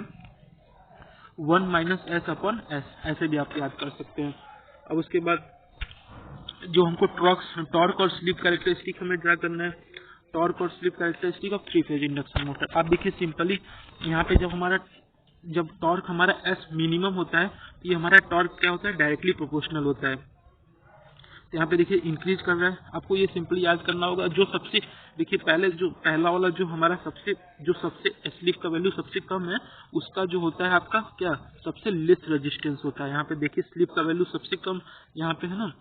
1 - S/S, ऐसे भी आप याद कर सकते हैं। अब उसके बाद जो हमको टॉर्क और स्लिप कैरेक्टरिस्टिक हमें ड्रा करना है, टॉर्क और slip characteristic of three phase induction motor. आप देखिए सिंपली यहाँ पे जब टॉर्क हमारा S मिनिमम होता है, तो ये हमारा टॉर्क क्या होता है, डायरेक्टली प्रोपोर्शनल होता है। तो यहाँ पे देखिए इंक्रीज कर रहा है, आपको ये सिंपली याद करना होगा। जो सबसे देखिए पहला वाला जो हमारा सबसे स्लिप का वैल्यू सबसे कम है, उसका जो होता है आपका क्या, सबसे लेस रेजिस्टेंस होता है। यहाँ पे देखिए स्लिप का वैल्यू सबसे कम यहाँ पे है ना,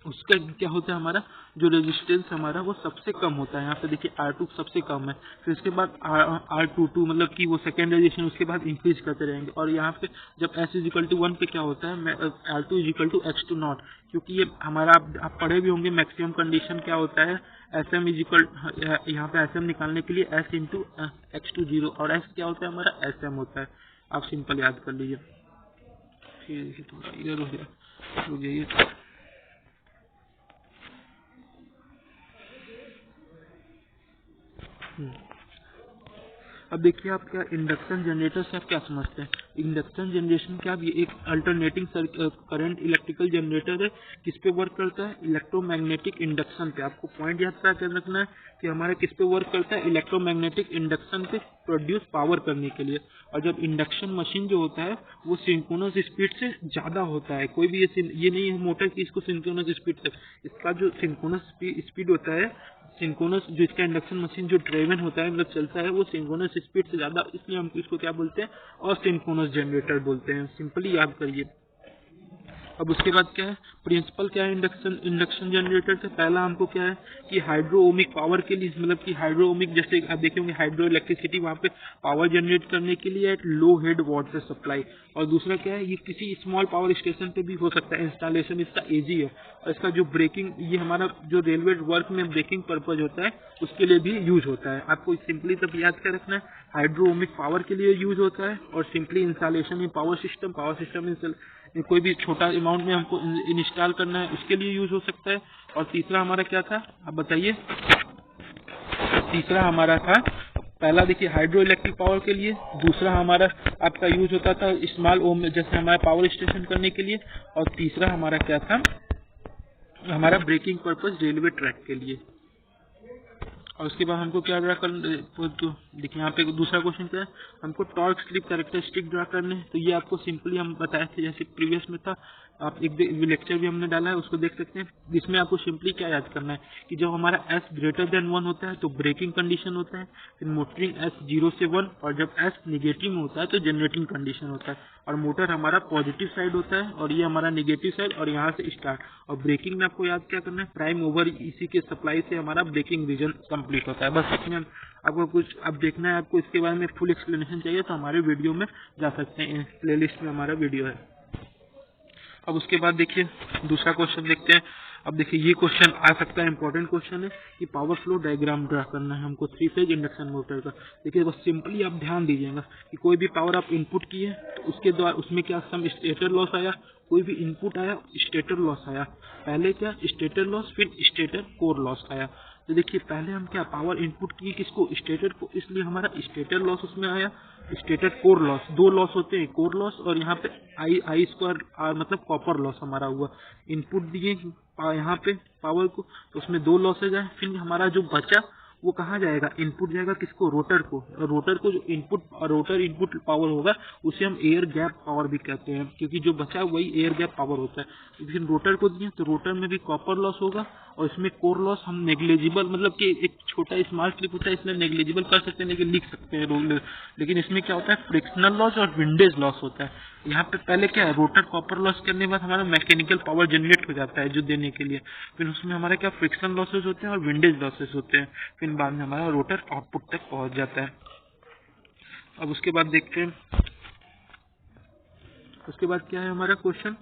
उसका क्या होता है, हमारा जो रेजिस्टेंस हमारा वो सबसे कम होता है। यहाँ पे देखिए R2 सबसे कम है, फिर उसके बाद R22 मतलब कि वो सेकेंड रेजिस्टेंस, उसके बाद इंक्रीज करते रहेंगे। और यहाँ पे जब S=1 पे क्या होता है, R2=X2 क्योंकि ये हमारा आप पढ़े भी होंगे मैक्सिमम कंडीशन क्या होता है, SM यहाँ पे SM निकालने के लिए S × X2 0, और S क्या होता है हमारा SM होता है। आप सिंपल याद कर लीजिए। ये देखिए थोड़ा इधर हो गया, रुक जाइए। अब देखिए आप क्या इंडक्शन जनरेटर से आप क्या समझते हैं। इंडक्शन जनरेशन क्या, ये एक अल्टरनेटिंग करंट इलेक्ट्रिकल जनरेटर है। किस पे वर्क करता है, इलेक्ट्रोमैग्नेटिक इंडक्शन पे। आपको पॉइंट याद कर रखना है कि हमारा किस पे वर्क करता है, इलेक्ट्रोमैग्नेटिक इंडक्शन पे प्रोड्यूस पावर करने के लिए। और जब इंडक्शन मशीन जो होता है वो सिंक्रोनस स्पीड से ज्यादा होता है। कोई भी ये नहीं है मोटर की इसको सिंक्रोनस स्पीड से, इसका जो सिंक्रोनस स्पीड होता है, सिंक्रोनस जो इसका इंडक्शन मशीन जो ड्राइवन होता है मतलब चलता है, वो सिंक्रोनस स्पीड से ज्यादा, इसलिए हम इसको क्या बोलते हैं, और सिंक्रोनस जनरेटर बोलते हैं। सिंपली याद करिए। अब उसके बाद क्या है, प्रिंसिपल क्या है इंडक्शन जनरेटर से। पहला हमको क्या है कि हाइड्रोओमिक पावर के लिए, मतलब कि हाइड्रोओमिक जैसे आप देखेंगे हाइड्रो इलेक्ट्रिसिटी, वहाँ पे पावर जनरेट करने के लिए at low head water supply. और दूसरा क्या है, ये किसी स्मॉल पावर स्टेशन पे भी हो सकता है। इंस्टॉलेशन इसका इजी है। और इसका जो ब्रेकिंग, ये हमारा जो रेलवे वर्क में ब्रेकिंग पर्पज होता है उसके लिए भी यूज होता है। आपको सिंपली तब याद कर रखना है, हाइड्रोओमिक पावर के लिए यूज होता है, और सिंपली इंस्टॉलेशन में पावर सिस्टम कोई भी छोटा अमाउंट में हमको इंस्टॉल करना है उसके लिए यूज हो सकता है। और तीसरा हमारा क्या था, आप बताइए। तीसरा हमारा था, पहला देखिए हाइड्रो इलेक्ट्रिक पावर के लिए, दूसरा हमारा आपका यूज होता था स्मॉल ओम जैसे हमारा पावर स्टेशन करने के लिए, और तीसरा हमारा क्या था, हमारा ब्रेकिंग पर्पज रेलवे ट्रैक के लिए। और उसके बाद हमको क्या ड्रा करना, तो देखिए यहाँ पे दूसरा क्वेश्चन क्या है, हमको टॉर्क स्लिप कैरेक्टरिस्टिक ड्रा करने हैं। तो ये आपको सिंपली हम बताए थे जैसे प्रीवियस में था, आप एक लेक्चर भी हमने डाला है उसको देख सकते हैं। जिसमें आपको सिंपली क्या याद करना है कि जब हमारा s ग्रेटर देन 1 होता है तो ब्रेकिंग कंडीशन होता है, फिर मोटरिंग s 0 से 1, और जब s निगेटिव में होता है तो जनरेटिंग कंडीशन होता है। और मोटर हमारा पॉजिटिव साइड होता है और ये हमारा नेगेटिव साइड, और यहाँ से स्टार्ट। और ब्रेकिंग में आपको याद क्या करना है, प्राइम ओवर इसी के सप्लाई से हमारा ब्रेकिंग रीजन कंप्लीट होता है। बस इसमें आपको कुछ अब देखना है, आपको इसके बारे में फुल एक्सप्लेनेशन चाहिए तो हमारे वीडियो में जा सकते हैं, प्लेलिस्ट में हमारा वीडियो है। अब उसके बाद देखिए दूसरा क्वेश्चन देखते हैं। अब देखिए ये क्वेश्चन आ सकता है, इंपॉर्टेंट क्वेश्चन है कि पावर फ्लो डायग्राम ड्रा करना है हमको 3 फेज इंडक्शन मोटर का। देखिए बस सिंपली आप ध्यान दीजिएगा कि कोई भी पावर आप इनपुट किए तो उसके द्वारा उसमें क्या सम स्टेटर लॉस आया, कोई भी इनपुट आया स्टेटर लॉस आया, पहले क्या स्टेटर लॉस फिर स्टेटर कोर लॉस आया। तो देखिए पहले हम क्या पावर इनपुट किए किसको, स्टेटर को, इसलिए हमारा स्टेटर लॉस उसमें आया, स्टेटर कोर लॉस, दो लॉस होते हैं, कोर लॉस और यहाँ पे आई स्क्वायर आर मतलब कॉपर लॉस हमारा हुआ। इनपुट दिए यहाँ पे पावर को तो उसमें दो लॉसेज आए, फिर हमारा जो बचा वो कहाँ जाएगा, इनपुट जाएगा किसको, रोटर को। और रोटर को जो इनपुट और रोटर इनपुट पावर होगा उसे हम एयर गैप पावर भी कहते हैं, क्योंकि जो बचा वही एयर गैप पावर होता है। तो फिर रोटर को दिए तो रोटर में भी कॉपर लॉस होगा, और इसमें कोर लॉस हम नेग्लिजिबल, मतलब कि एक छोटा स्मॉल स्लिप होता है इसलिए नेग्लिजिबल कर सकते हैं, लेकिन लिख सकते हैं। लेकिन इसमें क्या होता है, फ्रिक्शनल लॉस और विंडेज लॉस होता है। यहाँ पे पहले क्या है, रोटर कॉपर लॉस करने के बाद हमारा मैकेनिकल पावर जनरेट हो जाता है जो देने के लिए, फिर उसमें हमारा क्या फ्रिक्शन लॉसेस होते हैं और विंडेज लॉसेस होते हैं, फिर बाद में हमारा रोटर आउटपुट तक पहुंच जाता है। अब उसके बाद देखते हैं, उसके बाद क्या है हमारा क्वेश्चन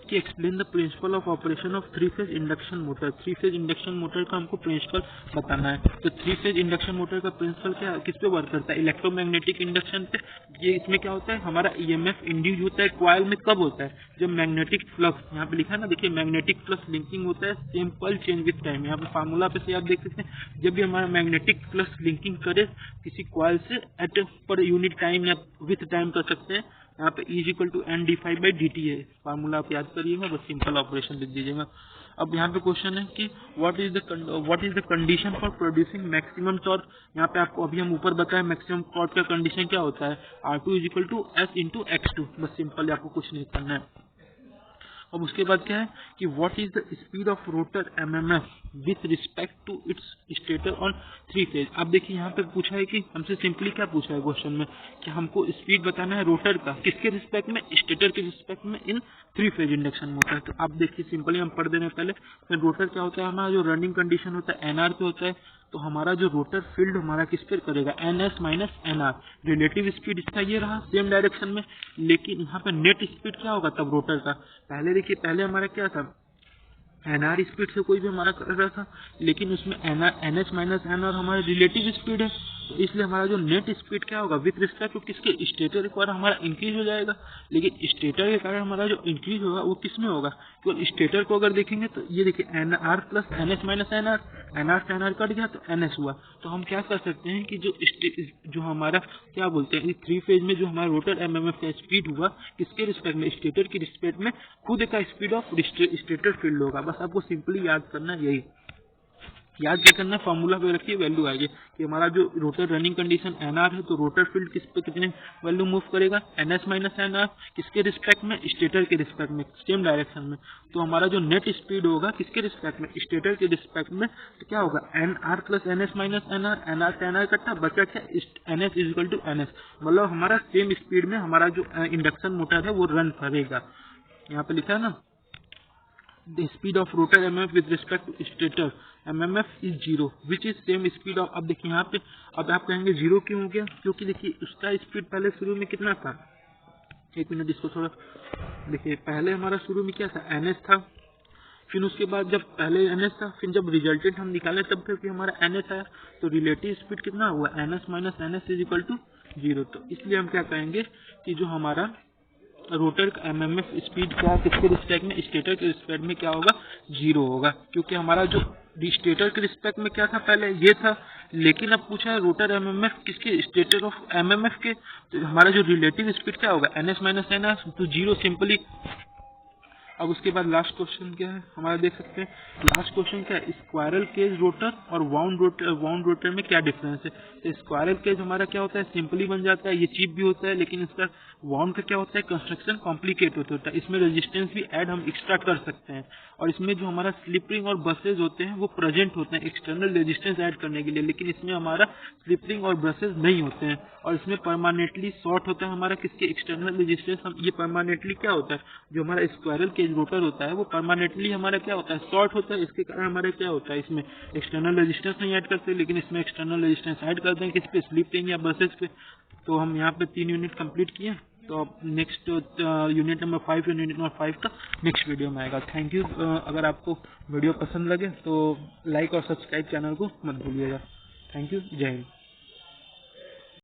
कि explain the principle of operation of 3 phase induction motor. 3 phase induction motor का हमको प्रिंसिपल बताना है। तो 3 फेज इंडक्शन मोटर का प्रिंसिपल क्या, किस पे वर्क करता है, इलेक्ट्रोमैग्नेटिक इंडक्शन पे। ये इसमें क्या होता है, हमारा ईएमएफ इंड्यूस होता है कॉइल में, कब होता है, जब मैग्नेटिक फ्लक्स, यहाँ पे लिखा है ना देखिए, मैग्नेटिक फ्लक्स लिंकिंग होता है same coil change with time. यहाँ पे फार्मूला पे से आप देख सकते हैं, जब भी हमारा मैग्नेटिक फ्लक्स लिंकिंग करे किसी कॉइल से एट पर यूनिट टाइम या विथ टाइम कर सकते हैं। यहाँ पे E = N/dt है, फार्मूला आप याद करिएगा, बस सिंपल ऑपरेशन लिख दीजिएगा। अब यहाँ पे क्वेश्चन है कि what is the condition for producing maximum torque. यहाँ पे आपको अभी हम ऊपर बताएं मैक्सिमम टॉर्क का कंडीशन क्या होता है, R2 = S × X2। बस सिंपल, आपको कुछ नहीं करना है। अब उसके बाद क्या है कि what is the speed of rotor MMF with respect to its stator on 3 phase. अब देखिए यहाँ पे पूछा है कि हमसे सिंपली क्या पूछा है क्वेश्चन में कि हमको स्पीड बताना है रोटर का, किसके रिस्पेक्ट में, स्टेटर के रिस्पेक्ट में इन 3 फेज इंडक्शन मोटर। तो आप देखिए सिंपली हम पढ़ दे रहे हैं पहले। फिर रोटर क्या होता है, हमारा जो रनिंग कंडीशन होता है एनआर पे होता है, तो हमारा जो रोटर फील्ड हमारा किस पर करेगा, NS - NR। रिलेटिव स्पीड इसका ये रहा सेम डायरेक्शन में, लेकिन यहाँ पे नेट स्पीड क्या होगा तब रोटर का। पहले देखिए, पहले हमारा क्या था, NR स्पीड से कोई भी हमारा कर रहा था, लेकिन उसमें NS - NR हमारी रिलेटिव स्पीड है, तो इसलिए हमारा जो नेट स्पीड क्या होगा विथ रिस्पेक्ट टू किसके स्टेटर के कारण हमारा इंक्रीज हो जाएगा, लेकिन स्टेटर के कारण हमारा जो इंक्रीज होगा वो किस में होगा, केवल स्टेटर को अगर देखेंगे तो ये देखिए N R plus N S minus N R, N R से एन आर कट गया तो एन एस हुआ। तो हम क्या कर सकते हैं कि जो हमारा क्या बोलते हैं 3 फेज में जो हमारा रोटर एमएमएफ का स्पीड हुआ किसके रिस्पेक्ट में, स्टेटर की रिस्पेक्ट में खुद का स्पीड ऑफ स्टेटर फील्ड होगा। बस आपको सिंपली याद करना है, यही याद क्या करना, फार्मूला पे रखिए वैल्यू आएगी कि हमारा जो रोटर रनिंग कंडीशन एनआर है तो रोटर फील्ड किस पे कितने वैल्यू मूव करेगा, एनएस माइनस एनआर, किसके रिस्पेक्ट में, स्टेटर के रिस्पेक्ट में, सेम डायरेक्शन में। तो हमारा जो नेट स्पीड होगा किसके रिस्पेक्ट में, स्टेटर के रिस्पेक्ट में, तो क्या होगा NR plus NS minus NR, NR से एनआर कट्टा बचा क्या NS is equal to NS, मतलब हमारा सेम स्पीड में हमारा जो इंडक्शन मोटर है वो रन करेगा। यहाँ पे लिखा है ना the speed of rotor MMF with respect to stator MMF is 0 which is same speed of, अब देखिए यहाँ पे अब आप कहेंगे 0 क्यों हो गया, क्योंकि देखिए उसका स्पीड पहले शुरू में कितना था, एक मिनट इसको थोड़ा देखिए, पहले हमारा शुरू में क्या था NS था, फिर उसके बाद जब पहले NS था फिर जब रिजल्टेंट हम निकाले तब फिर हमारा NS आया, तो रिलेटिव स्पीड कितना हुआ NS minus NS is equal to 0। तो इसलिए हम क्या कहेंगे कि जो हमारा रोटर का एमएमएफ स्पीड क्या किसके रिस्पेक्ट में, स्टेटर के रिस्पेक्ट में क्या होगा 0 होगा, क्योंकि हमारा जो स्टेटर के रिस्पेक्ट में क्या था पहले ये था, लेकिन अब पूछा है रोटर एमएमएफ किसके, स्टेटर ऑफ एमएमएफ के, तो हमारा जो रिलेटिव स्पीड क्या होगा एनएस माइनस एनएस, तो 0 सिंपली। अब उसके बाद लास्ट क्वेश्चन क्या है हमारा, देख सकते हैं लास्ट क्वेश्चन क्या है, स्क्वायरल केज रोटर और वाउंड रोटर में क्या डिफरेंस है। तो स्क्वायरल केज हमारा क्या होता है, सिंपली बन जाता है, ये चीप भी होता है, लेकिन इसका वाउंड का क्या होता है, कंस्ट्रक्शन कॉम्प्लिकेट होता है, इसमें रेजिस्टेंस भी ऐड हम एक्स्ट्रा कर सकते हैं, और इसमें जो हमारा स्लिप रिंग और ब्रशेज होते हैं वो प्रेजेंट होते हैं एक्सटर्नल रेजिस्टेंस ऐड करने के लिए, लेकिन इसमें हमारा स्लिप रिंग और ब्रशेज नहीं होते हैं, और इसमें परमानेंटली शॉर्ट होता है हमारा किसके, एक्सटर्नल रेजिस्टेंस। हम ये परमानेंटली क्या होता है, जो हमारा स्क्वायरल केज रोटर होता है वो परमानेंटली हमारा क्या होता है, शॉर्ट होता है, इसके कारण हमारा क्या होता है, इसमें एक्सटर्नल रेजिस्टेंस नहीं ऐड करते, लेकिन इसमें एक्सटर्नल रेजिस्टेंस ऐड करते हैं किस पे, स्लिप रिंग या ब्रशेज पे। तो हम यहाँ पे 3 यूनिट कंप्लीट किए, तो अब next unit number 5 unit number 5 का नेक्स्ट वीडियो में आएगा। Thank you. अगर आपको वीडियो पसंद लगे तो लाइक और सब्सक्राइब चैनल को मत भूलिएगा। थैंक यू, जय हिंद।